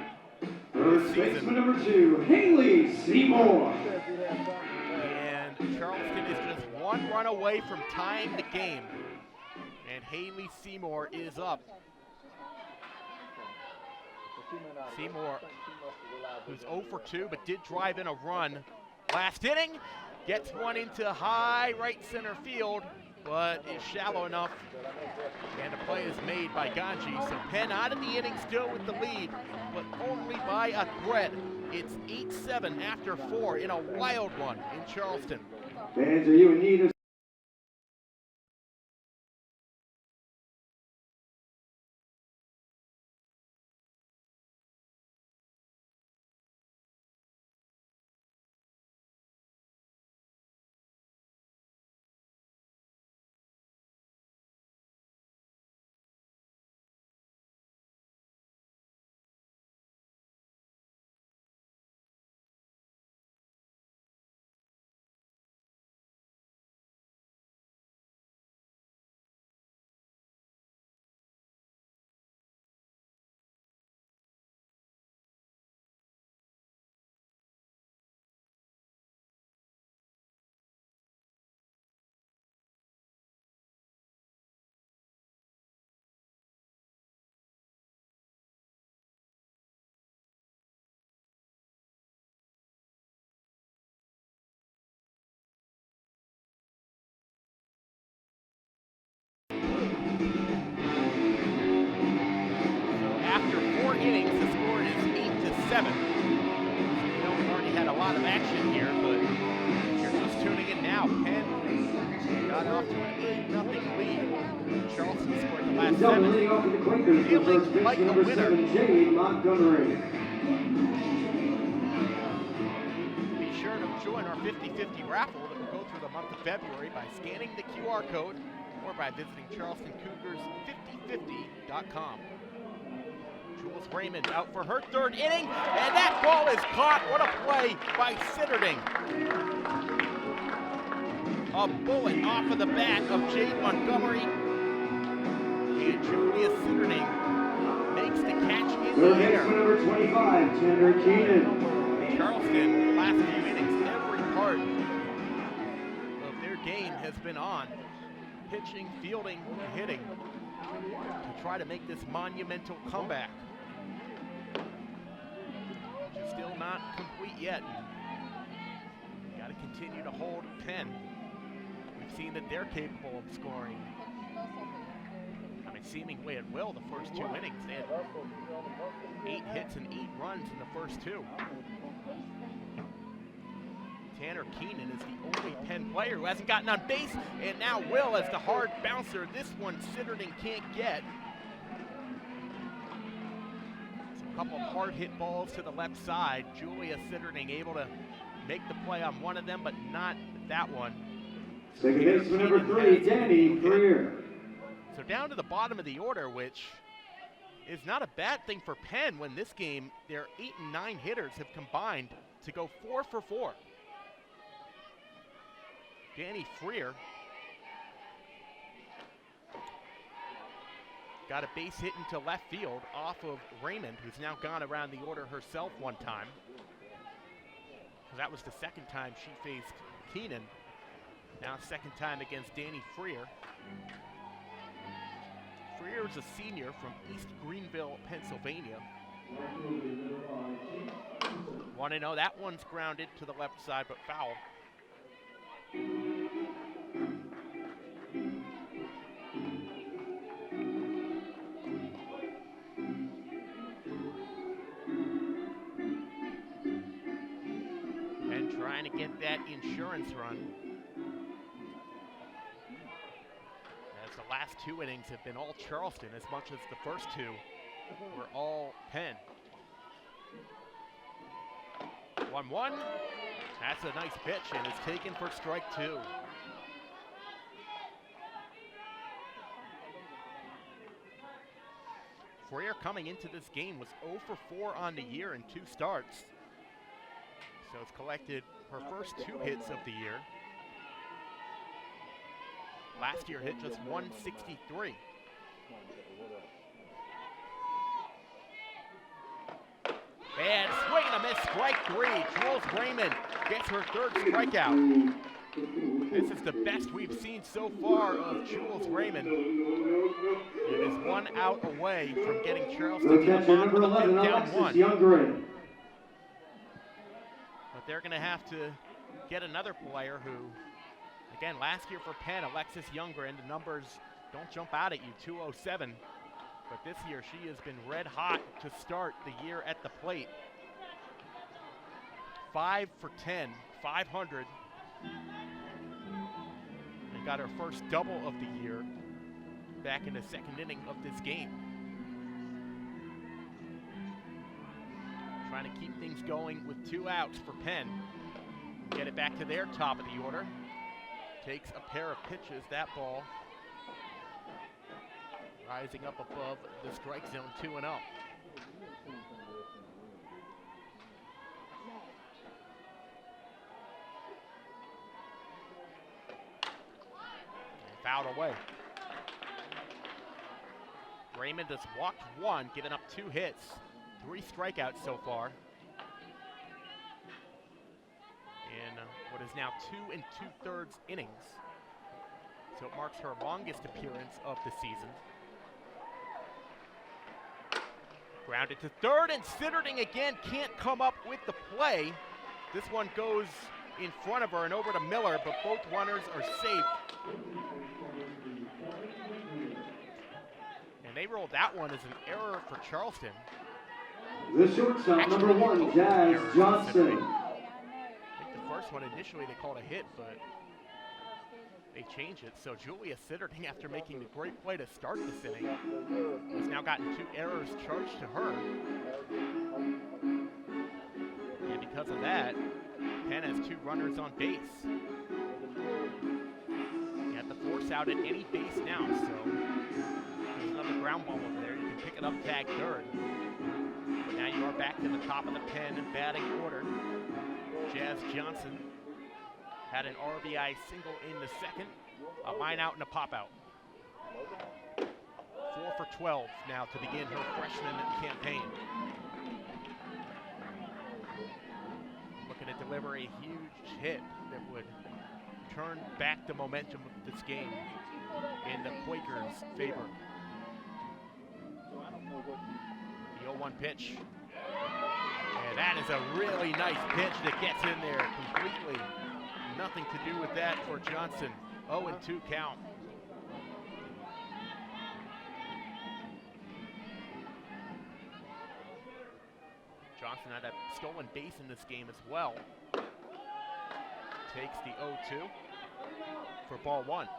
First baseman number 2, Haley Seymour. And Charleston is just 1 run away from tying the game. And Haley Seymour is up. Seymour, who's 0 for 2, but did drive in a run last inning, gets one into high right center field, but is shallow enough, and a play is made by Ganji. So Penn out of the inning still with the lead, but only by a thread. It's 8-7 after 4 in a wild one in Charleston. Fans, are you in need of innings, the score is 8-7. You know, we've already had a lot of action here, but if you're just tuning in now, Penn got off to an 8-0 lead. Charleston scored the last 7. Feeling like a winner. Jade Montgomery. Be sure to join our 50-50 raffle that will go through the month of February by scanning the QR code or by visiting CharlestonCougars5050.com. Jules Raymond out for her 3rd inning, and that ball is caught. What a play by Sitterding. A bullet off of the bat of Jade Montgomery. And Julia Sitterding makes the catch in the air. Number 25, Tanner Keenan. Charleston, last few innings, every part of their game has been on. Pitching, fielding, hitting to try to make this monumental comeback. Which is still not complete yet. Got to continue to hold Penn. We've seen that they're capable of scoring, I mean, seemingly at will the first 2 innings. They had 8 hits and 8 runs in the first 2. Tanner Keenan is the only Penn player who hasn't gotten on base, and now Will as the hard bouncer. This one Sitterton can't get. So a couple of hard hit balls to the left side. Julia Sitterton able to make the play on one of them, but not that one. Second baseman number 3, Danny Freer. So down to the bottom of the order, which is not a bad thing for Penn when this game, their 8 and 9 hitters have combined to go 4 for 4. Danny Freer got a base hit into left field off of Raymond, who's now gone around the order herself one time. That was the second time she faced Keenan. Now second time against Danny Freer. Freer is a senior from East Greenville, Pennsylvania. 1-0, that one's grounded to the left side, but foul. And trying to get that insurance run. As the last 2 innings have been all Charleston, as much as the first 2 were all Penn. 1-1. That's a nice pitch, and it's taken for strike 2. Freer coming into this game was 0 for 4 on the year in 2 starts. So it's collected her first 2 hits of the year. Last year hit just 163. And swing and a miss, strike 3. Jules Raymond gets her 3rd strikeout. This is the best we've seen so far of Jules Raymond. It is 1 out away from getting Charleston to the bottom of the 5th, down 1. But they're going to have to get another player who, again, last year for Penn, Alexis Youngren, the numbers don't jump out at you, 207. But this year she has been red hot to start the year at the plate. 5 for 10, 500. And got her first double of the year back in the 2nd inning of this game. Trying to keep things going with 2 outs for Penn. Get it back to their top of the order. Takes a pair of pitches, that ball rising up above the strike zone, 2-0. Fouled away. Raymond has walked 1, given up 2 hits, 3 strikeouts so far. In what is now 2 2/3 innings. So it marks her longest appearance of the season. Grounded to 3rd, and Sitterton again can't come up with the play. This one goes in front of her and over to Miller, but both runners are safe. And they rolled that one as an error for Charleston. The shortstop, number 1, Jazz Johnson. I think the first one initially they called a hit, but they changed it. So Julia Sitterton, after making the great play to start this inning, has now gotten 2 errors charged to her. And because of that, Penn has 2 runners on base. You have to force out at any base now, so there's another ground ball over there. You can pick it up, tag 3rd. But now you are back to the top of the Penn batting order. Jazz Johnson had an RBI single in the 2nd, a line out and a pop out. 4 for 12 now to begin her freshman campaign. Looking to deliver a huge hit that would turn back the momentum of this game in the Quakers' favor. The 0-1 pitch. And that is a really nice pitch that gets in there completely nothing to do with that for Johnson. 0-2 count. Johnson had a stolen base in this game as well. Takes the 0-2 for ball one.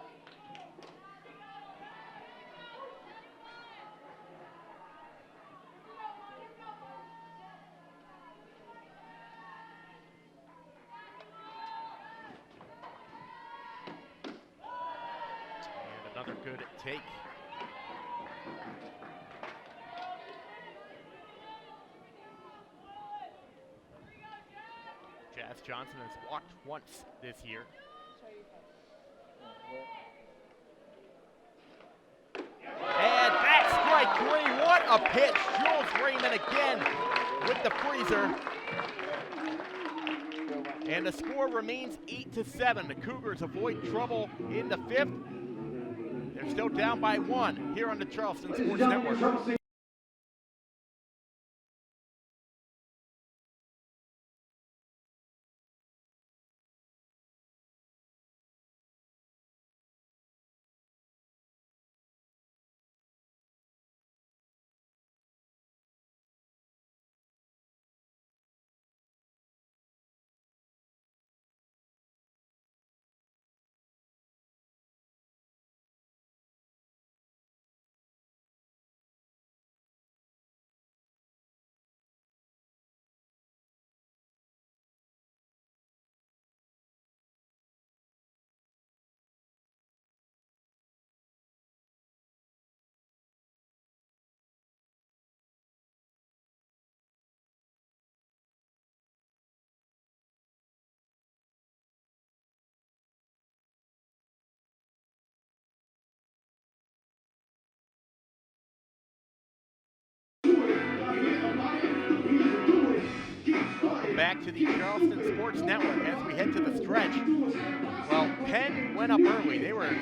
And another good take. Jazz Johnson has walked once this year. And back strike three. What a pitch. Jules Raymond again with the freezer. And the score remains 8-7. The Cougars avoid trouble in the fifth. They're still down by one here on the Charleston Sports Network. Back to the Charleston Sports Network as we head to the stretch. Well, Penn went up early. They were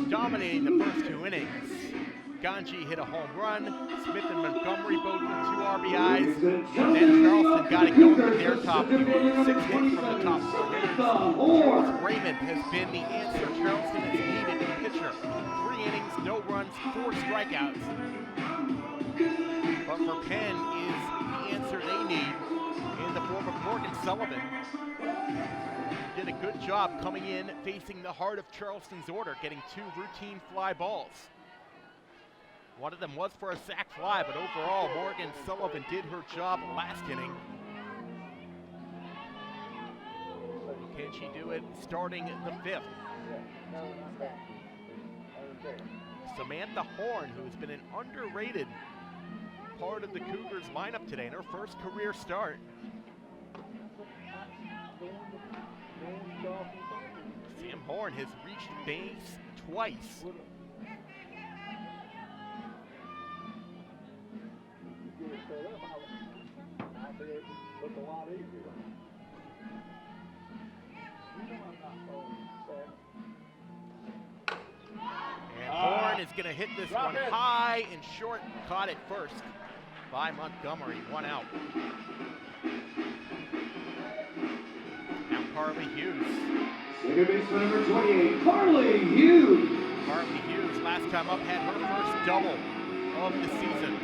dominating the first two innings. Ganji hit a home run. Smith and Montgomery both with 2 RBIs. And then Charleston got it going with their top unit. 6 hits from the top 4 hitters. Jules Raymond has been the answer Charleston has needed in pitcher. 3 innings, no runs, 4 strikeouts. But for Penn is the answer they need in the form of Morgan Sullivan. He did a good job coming in, facing the heart of Charleston's order, getting 2 routine fly balls. One of them was for a sac fly, but overall, Morgan Sullivan did her job last inning. Can she do it starting the 5th? Samantha Horn, who has been an underrated part of the Cougars lineup today in her first career start. Sam Horn has reached base twice. And Horn is going to hit this one high and short, caught it first by Montgomery, 1 out. Now Carly Hughes. Second baseman number 28, Carly Hughes. Carly Hughes, last time up, had her first double of the season.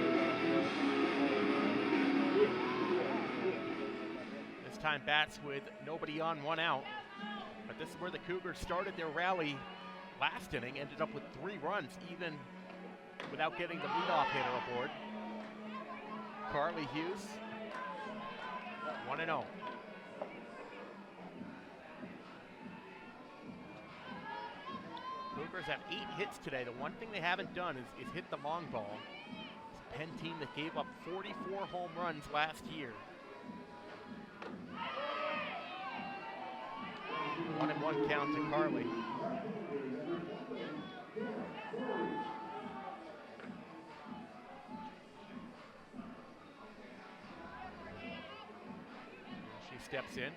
This time bats with nobody on, 1 out. But this is where the Cougars started their rally last inning, ended up with 3 runs, even without getting the leadoff hitter aboard. Carly Hughes, 1-0. Cougars have 8 hits today. The one thing they haven't done is hit the long ball. It's a Penn team that gave up 44 home runs last year. 1-1 count to Carly. She steps in.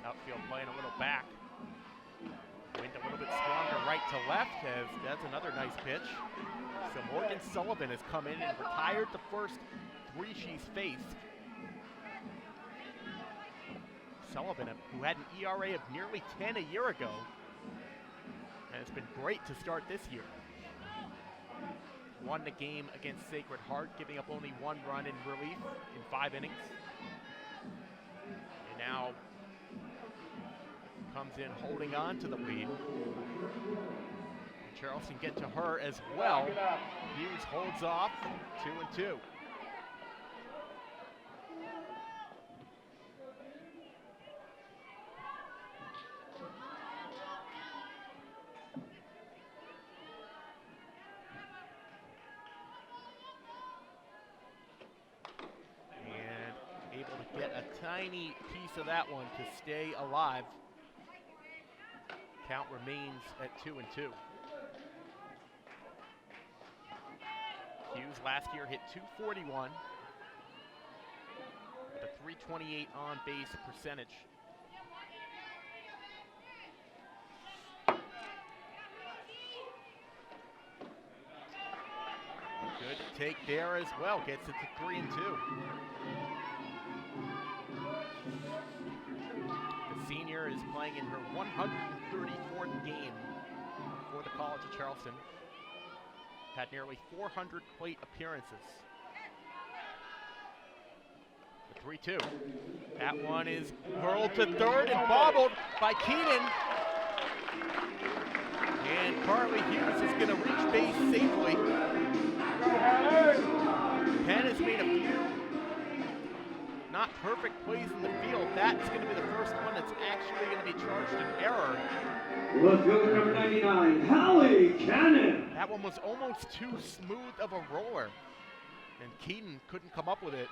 Outfield playing a little back. Wind a little bit stronger right to left, as that's another nice pitch. So Morgan Sullivan has come in and retired the first 3 she's faced. Sullivan, who had an ERA of nearly 10 a year ago, and it's been great to start this year. Won the game against Sacred Heart, giving up only 1 run in relief in 5 innings. And now comes in holding on to the lead. Charleston get to her as well. Hughes holds off, 2-2. And able to get a tiny piece of that one to stay alive. Count remains at 2-2. Hughes last year hit .241 with a .328 on base percentage. Good take there as well, gets it to 3-2. The senior is playing in her 134th game for the College of Charleston. Had nearly 400 plate appearances. The 3-2. That one is hurled to third and bobbled by Keenan. And Carly Hughes is going to reach base safely. Penn has made a few not perfect plays in the field. That's going to be the first one that's actually going to be charged an error. Left fielder number 99, Hallie Cannon. That one was almost too smooth of a roller, and Keaton couldn't come up with it.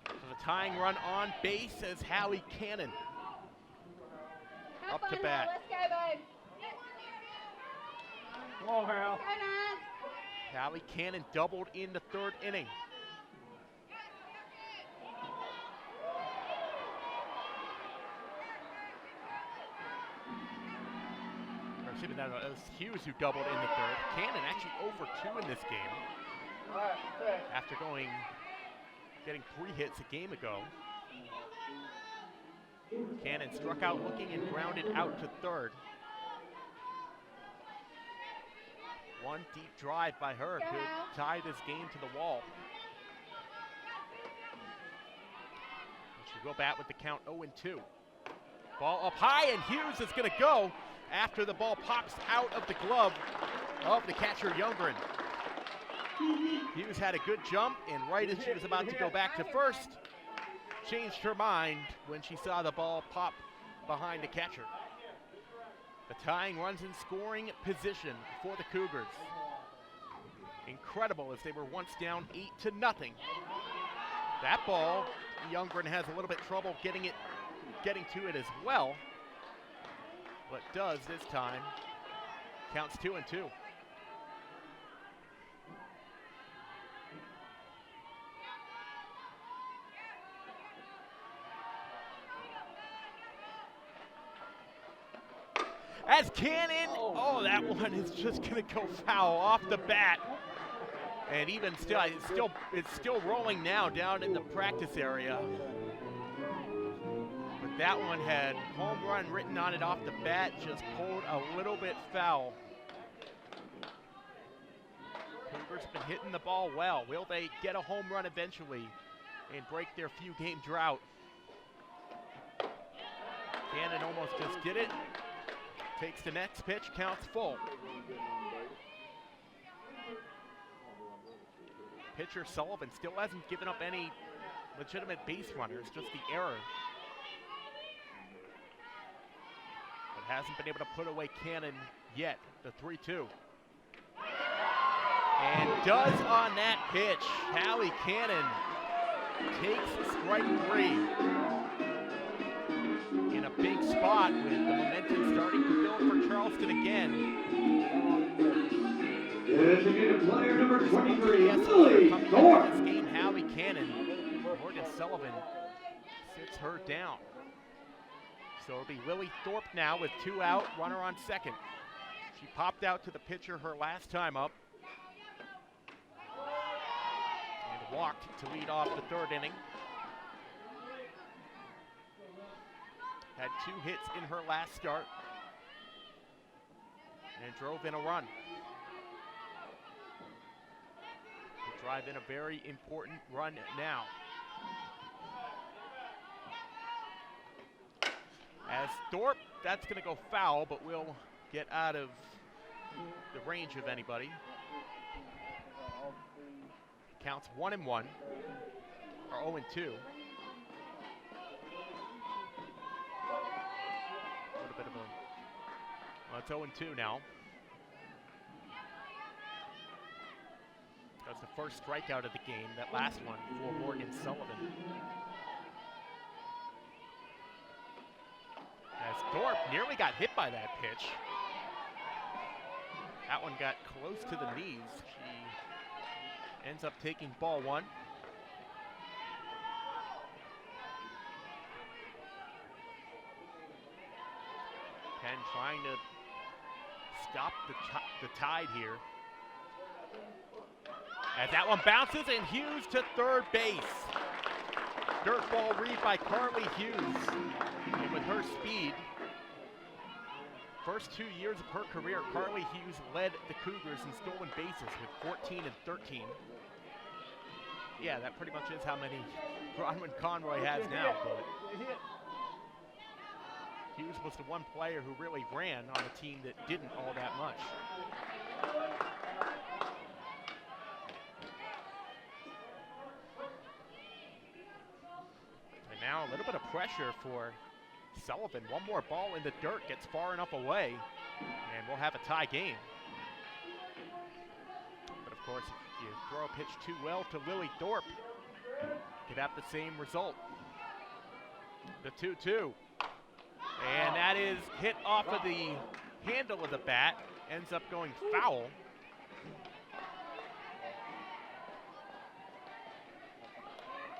So the tying run on base as Hallie Cannon up to bat. Let's go, babe. Come on, Hal. Hallie Cannon doubled in the 3rd inning. No, it was Hughes who doubled in the 3rd. Cannon actually over 2 in this game. After getting 3 hits a game ago. Cannon struck out looking and grounded out to 3rd. One deep drive by her could tie this game to the wall. She'll go bat with the count 0-2. Ball up high, and Hughes is going to go after the ball pops out of the glove of the catcher, Youngren. Hughes had a good jump, and right as she was about to go back to first, changed her mind when she saw the ball pop behind the catcher. The tying runs in scoring position for the Cougars. Incredible, as they were once down 8-0. That ball, Youngren has a little bit trouble getting to it as well, but does this time. Counts 2-2. As Cannon, that one is just going to go foul off the bat. And even still, it's still rolling now down in the practice area. But that one had home run written on it off the bat, just pulled a little bit foul. Cougars been hitting the ball well. Will they get a home run eventually and break their few game drought? Cannon almost just did it. Takes the next pitch, counts full. Pitcher Sullivan still hasn't given up any legitimate base runners, just the error. But hasn't been able to put away Cannon yet, the 3-2. And does on that pitch. Hallie Cannon takes strike 3. In a big spot with the momentum starting to build for Charleston again. Designated player number 23, Lily Thorpe. This game, Hallie Cannon. Morgan Sullivan sits her down. So it'll be Lily Thorpe now with 2 out, runner on second. She popped out to the pitcher her last time up. And walked to lead off the third inning. Had 2 hits in her last start and drove in a run. To drive in a very important run now. As Thorpe, that's going to go foul, but will get out of the range of anybody. Counts 1-1, or 0-2. Bit of a, well, it's 0-2 now. That's the first strikeout of the game, that last one for Morgan Sullivan. As Thorpe nearly got hit by that pitch. That one got close to the knees. She ends up taking ball 1. Penn trying to stop the tide here. As that one bounces, and Hughes to third base. Dirt ball read by Carly Hughes. And with her speed, first 2 years of her career, Carly Hughes led the Cougars in stolen bases with 14 and 13. Yeah, that pretty much is how many Bronwyn Conroy has now, but Hughes was the one player who really ran on a team that didn't all that much. And now a little bit of pressure for Sullivan. One more ball in the dirt gets far enough away, and we'll have a tie game. But of course, if you throw a pitch too well to Lily Thorpe, you could have the same result. The 2-2. And that is hit off of the handle of the bat, ends up going foul.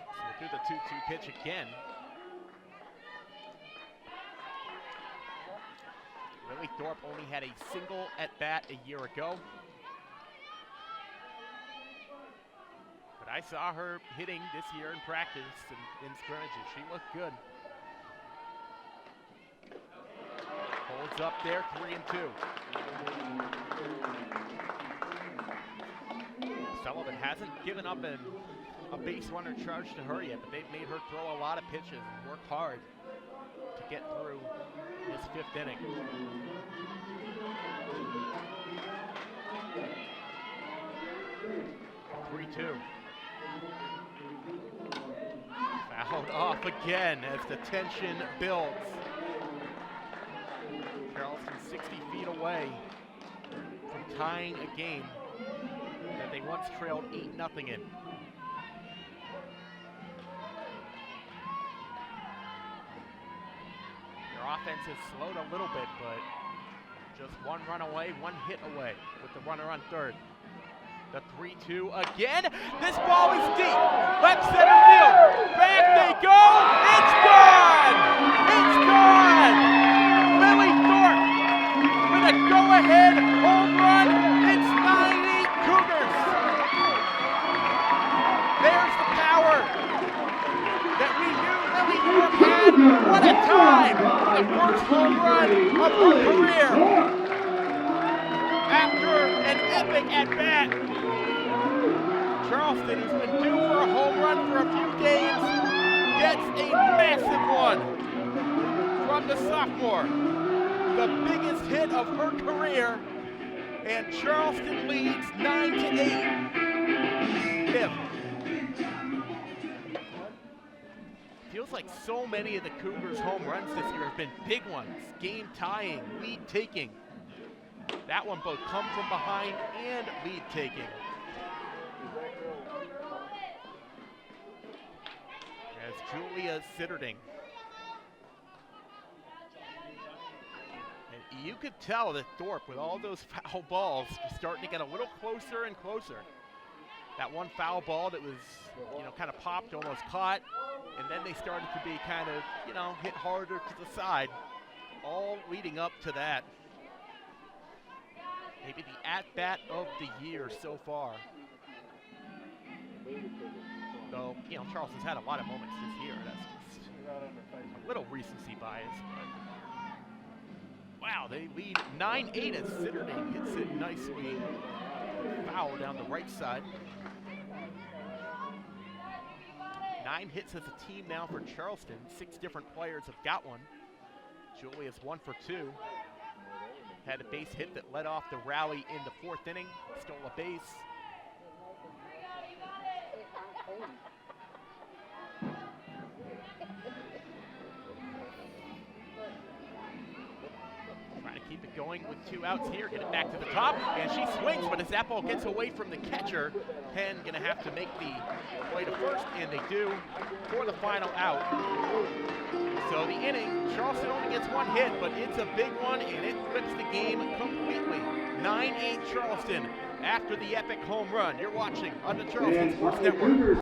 So we'll do the 2-2 pitch again. Lily Thorpe only had a single at bat a year ago. But I saw her hitting this year in practice and in scrimmages. She looked good. Holds up there, 3-2. Sullivan hasn't given up a base runner charge to her yet, but they've made her throw a lot of pitches and work hard to get through this 5th inning. (3-2). Fouled off again as the tension builds. Charleston 60 feet away from tying a game that they once trailed 8-0 in. Their offense has slowed a little bit, but just one run away, one hit away with the runner on third. The 3-2 again. This ball is deep. Left center field. Back they go. It's gone. It's gone. Lily Thorpe with a go-ahead home run. It's 9-8 Cougars. There's the power that we knew Lily Thorpe had. What a time. The first home run of her career. After an epic at-bat, Charleston, who's been due for a home run for a few games, gets a massive one from the sophomore. The biggest hit of her career, and Charleston leads 9-8. Feels like so many of the Cougars' home runs this year have been big ones, game-tying, lead-taking. That one both come from behind and lead-taking. As Julia Sitterding. And you could tell that Thorpe, with all those foul balls, was starting to get a little closer and closer. That one foul ball that was, kind of popped, almost caught, and then they started to be kind of, hit harder to the side, all leading up to that. Maybe the at-bat of the year so far. Though, Charleston's had a lot of moments this year. That's just a little recency bias. But wow, they lead 9-8 as Sitterding hits it nicely. Foul down the right side. 9 hits as a team now for Charleston. 6 different players have got one. Julie is 1 for 2. Had a base hit that led off the rally in the 4th inning. Stole a base. Trying to keep it going with 2 outs here. Get it back to the top, and she swings, but as that ball gets away from the catcher, Penn gonna have to make the play to first, and they do for the final out. So the inning, Charleston only gets 1 hit, but it's a big one, and it flips the game completely. 9-8 Charleston after the epic home run. You're watching on the Charleston Sports Network.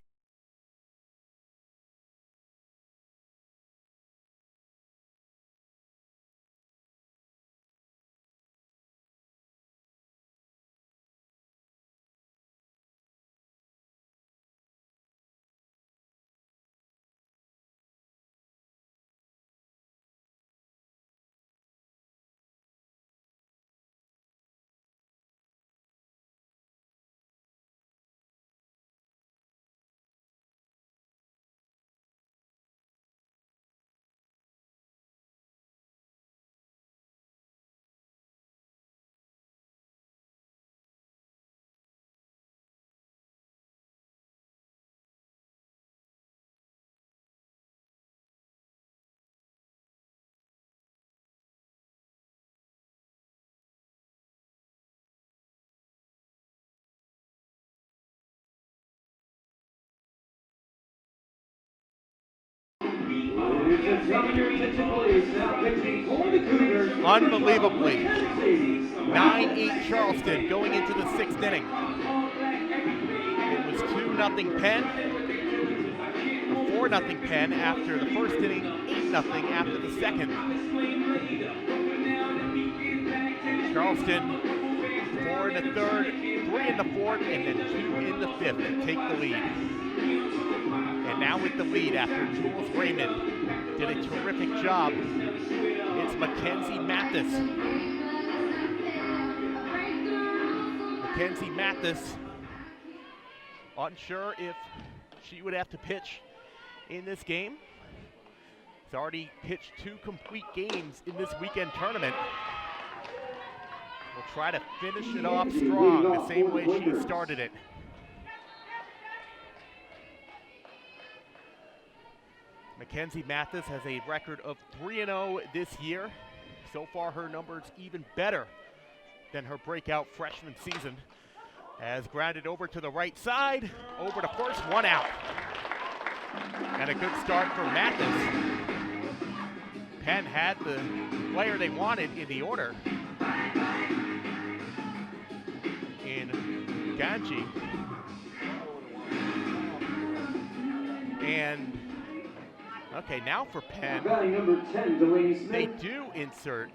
Unbelievably, 9-8 Charleston going into the 6th inning. It was 2-0 Penn, 4-0 Penn after the 1st inning, 8-0 after the 2nd. Charleston 4 in the 3rd, 3 in the 4th, and then 2 in the 5th to take the lead. And now with the lead after Jules Raymond did a terrific job, it's Mackenzie Mathis. Mackenzie Mathis, unsure if she would have to pitch in this game. She's already pitched 2 complete games in this weekend tournament. Will try to finish it off strong, the same way she started it. Mackenzie Mathis has a record of 3-0 this year. So far, her number's even better than her breakout freshman season. As grounded over to the right side, over to first, 1 out. And a good start for Mathis. Penn had the player they wanted in the order in Ganji. And okay, now for Penn, number 10, Delaney Smith. They do insert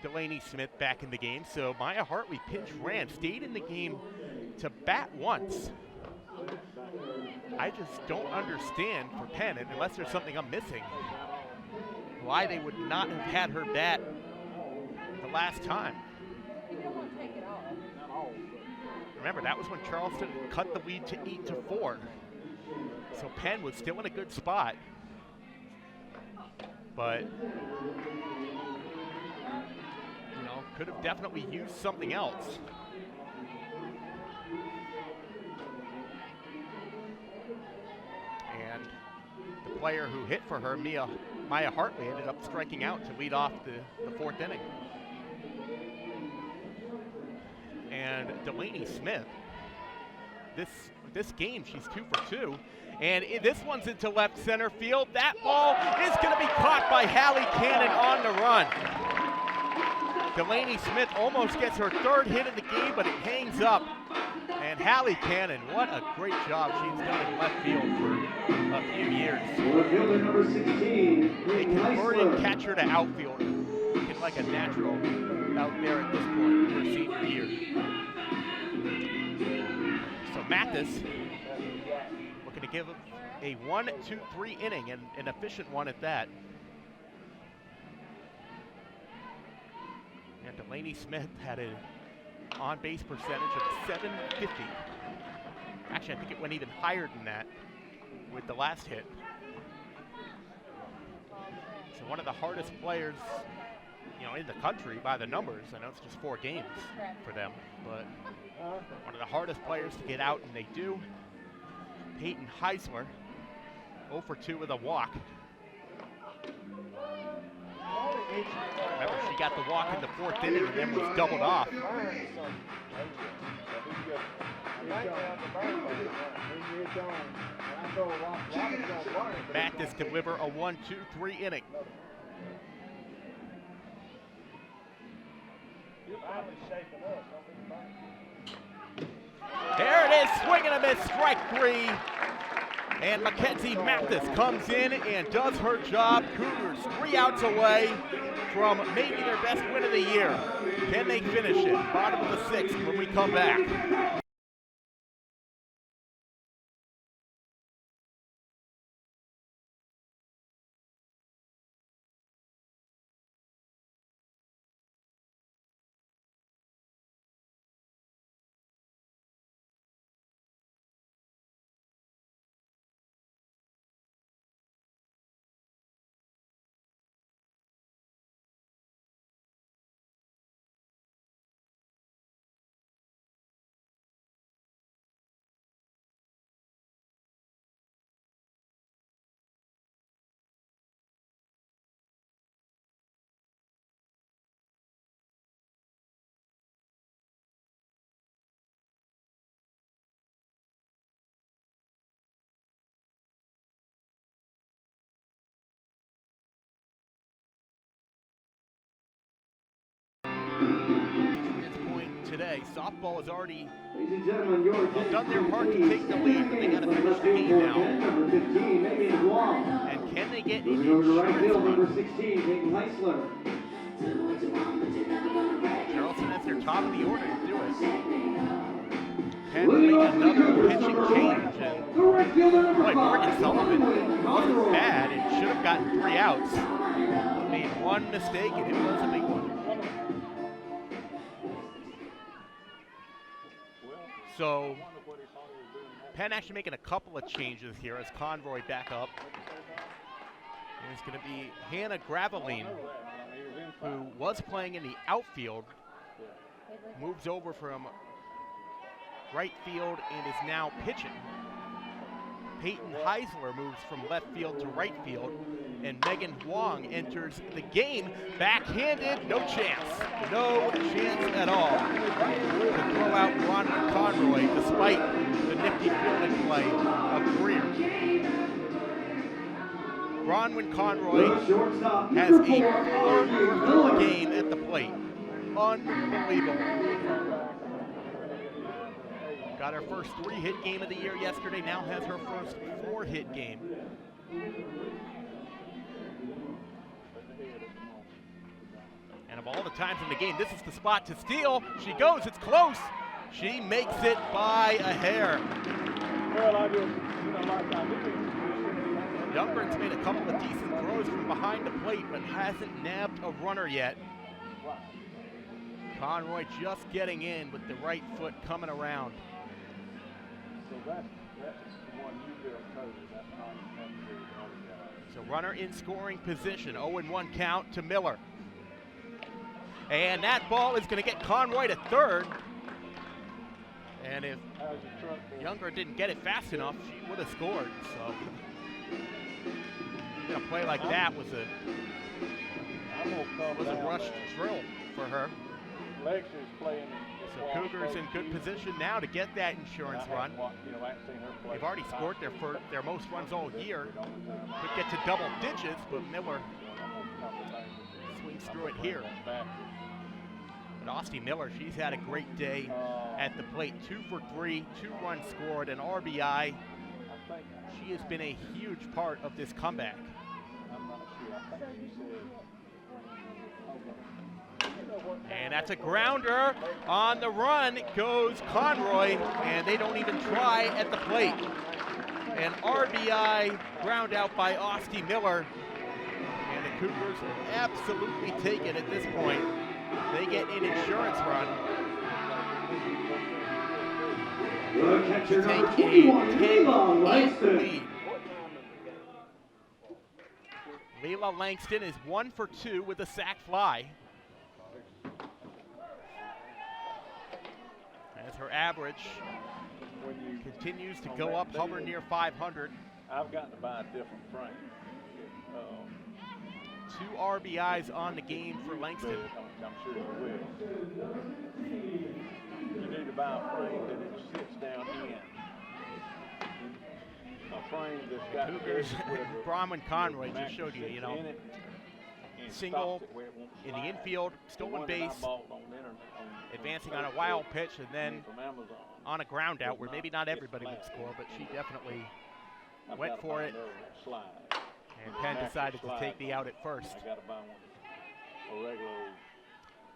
Delaney Smith back in the game. So Maya Hartley pinch ran, stayed in the game to bat once. I just don't understand for Penn, and unless there's something I'm missing, why they would not have had her bat the last time. Remember, that was when Charleston cut the lead to 8-4. So Penn was still in a good spot, but could have definitely used something else. And the player who hit for her, Maya Hartley, ended up striking out to lead off the 4th inning. And Delaney Smith, this game, she's 2 for 2. And this one's into left center field. That ball is going to be caught by Hallie Cannon on the run. Delaney Smith almost gets her 3rd hit of the game, but it hangs up. And Hallie Cannon, what a great job she's done in left field for a few years. Fielder number 16, a converted catcher to outfielder. Looking like a natural out there at this point in her senior year. So Mathis Going to give a 1-2-3 inning, and an efficient one at that. And Delaney Smith had an on-base percentage of .750. Actually, I think it went even higher than that with the last hit. So one of the hardest players, in the country by the numbers. I know it's just 4 games for them, but one of the hardest players to get out, and they do. Peyton Heisler, 0 for 2 with a walk. Remember, she got the walk in the 4th inning and then was doubled off. Mathis deliver a 1-2-3 inning. There it is, swing and a miss, strike 3. And Mackenzie Mathis comes in and does her job. Cougars 3 outs away from maybe their best win of the year. Can they finish it? Bottom of the 6th when we come back. At this point today, softball has already done their part to take the lead, but they got to finish the game now. And can they get an insurance run? Charleston at their top of the order to do it. Penn make another pitching change, and boy, Morgan Sullivan wasn't bad and should have gotten 3 outs. Made one mistake, and it was a big one. So Penn actually making a couple of changes here as Conroy back up. And it's going to be Hannah Graveline, who was playing in the outfield, moves over from right field and is now pitching. Peyton Heisler moves from left field to right field, and Megan Huang enters the game backhanded. No chance at all to throw out Bronwyn Conroy despite the nifty fielding play of Greer. Bronwyn Conroy has a 4-for-4 game at the plate. Unbelievable. Got her first 3-hit game of the year yesterday, now has her first 4-hit game. And of all the times in the game, this is the spot to steal. She goes, it's close. She makes it by a hair. Youngren's made a couple of decent throws from behind the plate, but hasn't nabbed a runner yet. Conroy just getting in with the right foot coming around. So runner in scoring position, 0-1 count to Miller. And that ball is going to get Conroy to third. And if Younger didn't get it fast enough, she would have scored. So a play like that was a rushed drill for her. So Cougars in good position now to get that insurance run. They've already scored their most runs all year. Could get to double digits, but Miller swings through it here. But Austin Miller, she's had a great day at the plate. 2 for 3, 2 runs scored, an RBI. She has been a huge part of this comeback. And that's a grounder. On the run goes Conroy, and they don't even try at the plate. An RBI ground out by Austin Miller. And the Cougars will absolutely take it at this point. They get an insurance run. The catcher number Take 21, a Leela 10-8 Langston. lead. Leela Langston is 1 for 2 with a sac fly. As her average continues to go up, hover near 500. I've got to buy a different frame. 2 RBIs on the game for Langston. I'm sure you will. You need to buy a frame that it sits down in. A frame that's got Cougars, Brahman Conroy just showed you, single in the infield, stolen base, advancing on a wild pitch, and then on a ground out where maybe not everybody would score, but she definitely went for it. And Penn decided to take the out at first.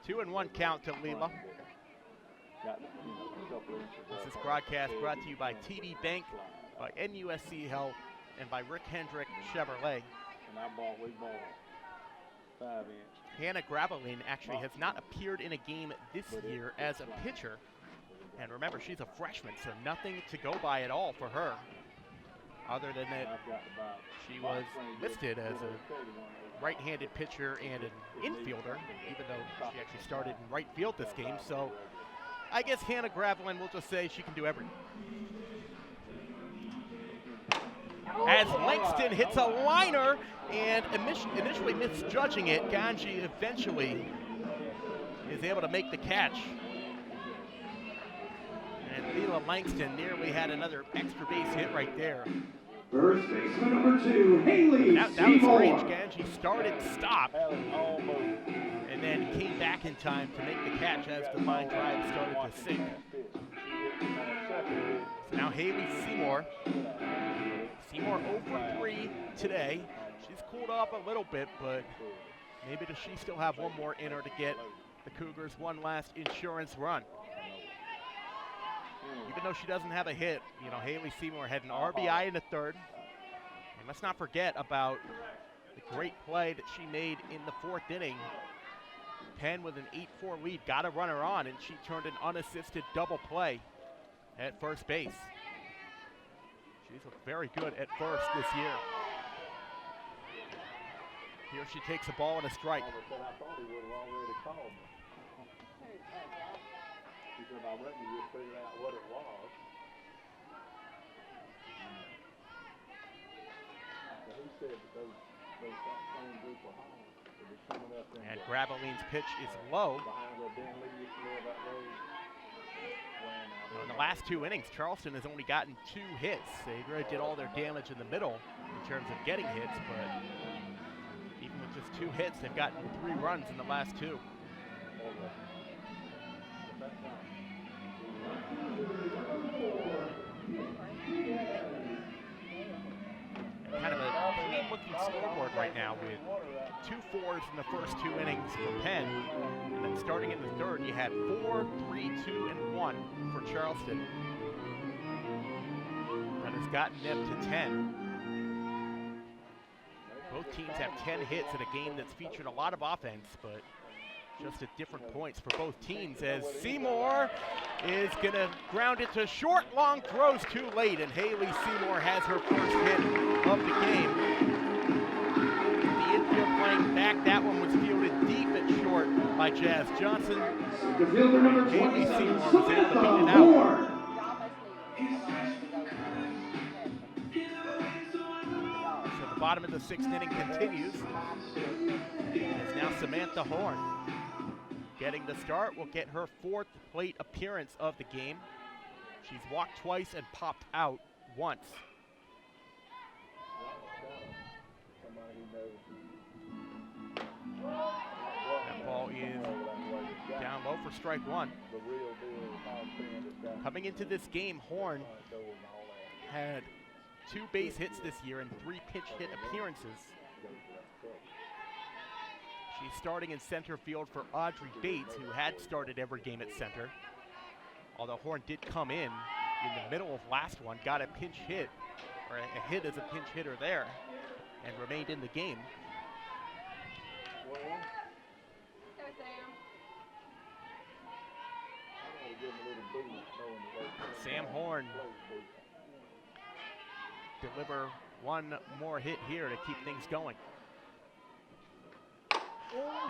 2-1 count to Leela. This is broadcast brought to you by TD Bank, by NUSC Health, and by Rick Hendrick Chevrolet. We bought 5-inch. Hannah Graveline actually has not appeared in a game this year as a pitcher. And remember, she's a freshman, so nothing to go by at all for her. Other than that, she was listed as a right-handed pitcher and an infielder, even though she actually started in right field this game. So I guess Hannah Graveline will just say she can do everything. As Langston hits a liner and initially misjudging it, Ganji eventually is able to make the catch. And Leela Langston nearly had another extra base hit right there. First baseman number 2, Haley That was strange. Ganji started, stopped, and then came back in time to make the catch as the line drive started to sink. So now Haley Seymour. Seymour 0 for 3 today. She's cooled off a little bit, but maybe does she still have one more in her to get the Cougars one last insurance run. Even though she doesn't have a hit, Haley Seymour had an RBI in the third. And let's not forget about the great play that she made in the 4th inning. Penn with an 8-4 lead, got a runner on, and she turned an unassisted double play at first base. She's looked very good at first this year. Here she takes a ball and a strike. I thought he would have already called me. He said, I reckon you figured out what it was. So he said that those same group of homes that was coming up in and Graveline's pitch is low. behind where Ben Lee used to live that road. In the last 2 innings, Charleston has only gotten 2 hits. They really did all their damage in the middle in terms of getting hits, but even with just 2 hits, they've gotten 3 runs in the last 2. Kind of a clean-looking scoreboard right now with 2 4s in the first 2 innings for Penn. And then starting in the third, you had 4, 3, 2, and 1 for Charleston. That has gotten them to 10. Both teams have 10 hits in a game that's featured a lot of offense, but just at different points for both teams, as Seymour is going to ground it to short, long throws too late, and Haley Seymour has her first hit of the game. The infield playing back, that one was fielded deep at short by Jazz Johnson. The fielder number Haley 27, Seymour was able to beat it Samantha out. Moore. So the bottom of the 6th inning continues. It's now Samantha Horn getting the start. Will get her 4th plate appearance of the game. She's walked twice and popped out once. That ball is down low for strike 1. Coming into this game, Horn had 2 base hits this year and 3 pinch hit appearances. She's starting in center field for Audrey Bates, who had started every game at center. Although Horn did come in the middle of last one, got a pinch hit or a hit as a pinch hitter there, and remained in the game. Sam Horn deliver one more hit here to keep things going.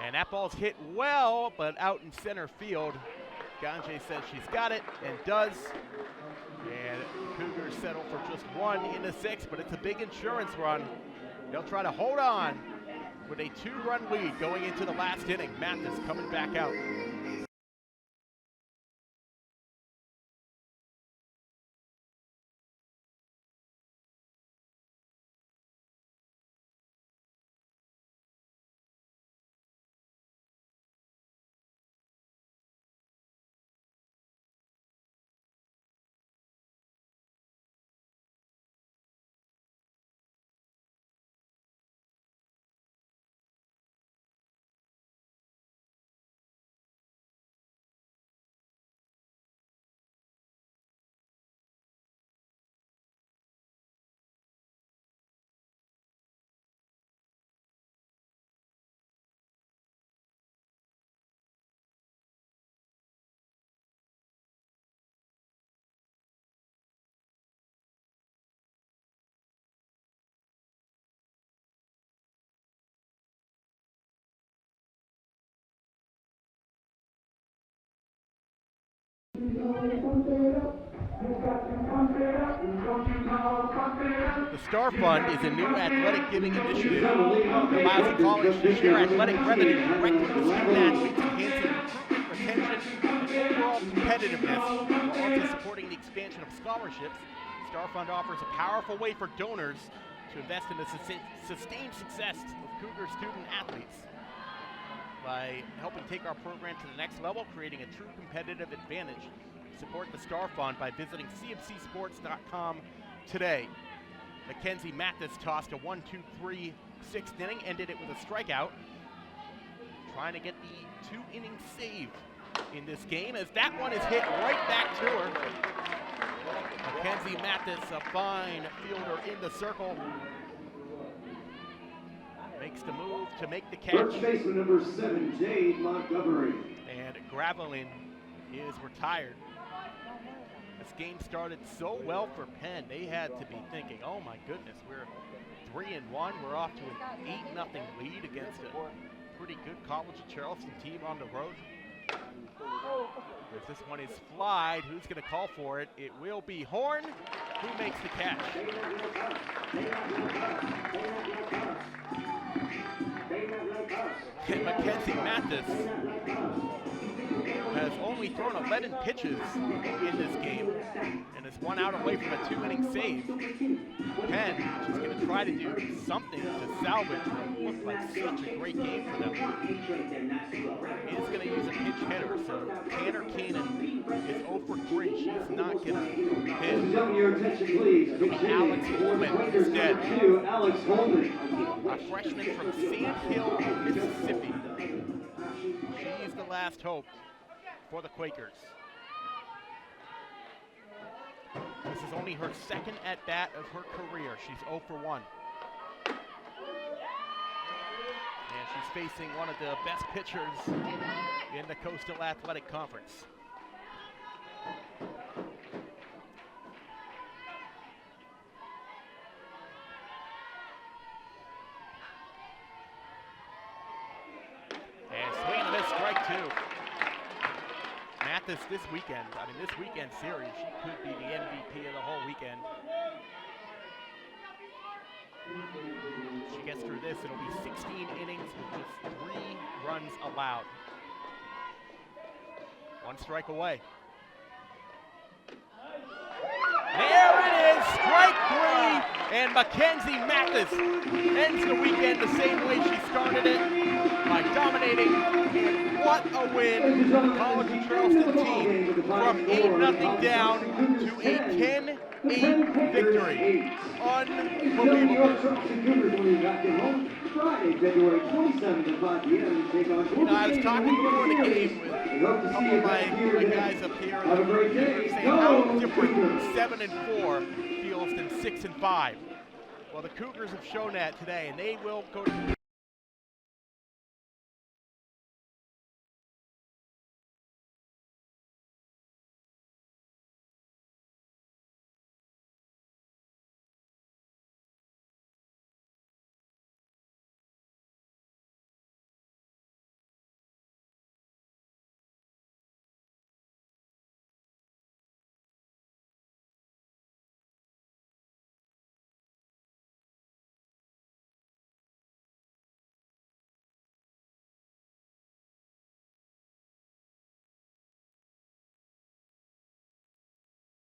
And that ball's hit well, but out in center field. Ganjay says she's got it, and does. And Cougars settle for just 1 in the 6th, but it's a big insurance run. They'll try to hold on with a 2-run lead going into the last inning. Mathis coming back out. The Star Fund is a new athletic giving initiative that allows the college to share athletic revenue directly with student athletes, enhancing recruitment, retention, and overall competitiveness, while also supporting the expansion of scholarships. Star Fund offers a powerful way for donors to invest in the sustained success of Cougar student athletes by helping take our program to the next level, creating a true competitive advantage. Support the Star Fund by visiting cmcsports.com today. Mackenzie Mathis tossed a 1-2-3 6th inning, ended it with a strikeout, trying to get the 2-inning save in this game, as that one is hit right back to her. Mackenzie Mathis, a fine fielder in the circle, makes the move to make the catch. First baseman number 7, Jade Montgomery. And Gravelin is retired. This game started so well for Penn, they had to be thinking, oh my goodness, we're 3-1. We're off to an 8-0 lead against a pretty good College of Charleston team on the road. As this one is flied, who's going to call for it? It will be Horn, who makes the catch. Mackenzie Mathis has only thrown 11 pitches in this game and is 1 out away from a 2-inning save. Penn is going to try to do something to salvage what looked like such a great game for them. He is going to use a pinch hitter, so Tanner Keenan is 0 for 3. She's not going to hit. Your attention, please. It'll be Alex Holman instead. Alex Holman, a freshman from Sand Hill, Mississippi. She's the last hope for the Quakers. This is only her second at-bat of her career. She's 0 for 1. And she's facing one of the best pitchers in the Coastal Athletic Conference. And swing and a miss, strike 2. Mathis this weekend, this weekend series, she could be the MVP of the whole weekend. If she gets through this, it'll be 16 innings with just 3 runs allowed. 1 strike away. There it is, strike 3, and Mackenzie Mathis ends the weekend the same way she started it, by dominating. What a win for the College of Charleston team, from 8-0 down to a 10-8 victory. Unbelievable. Friday, February 27th at 5 p.m. Take on I was talking before the game with a couple of my guys up here, Have a great day. saying how different 7-4 feels to Charleston 6-5. Well, the Cougars have shown that today, and they will go to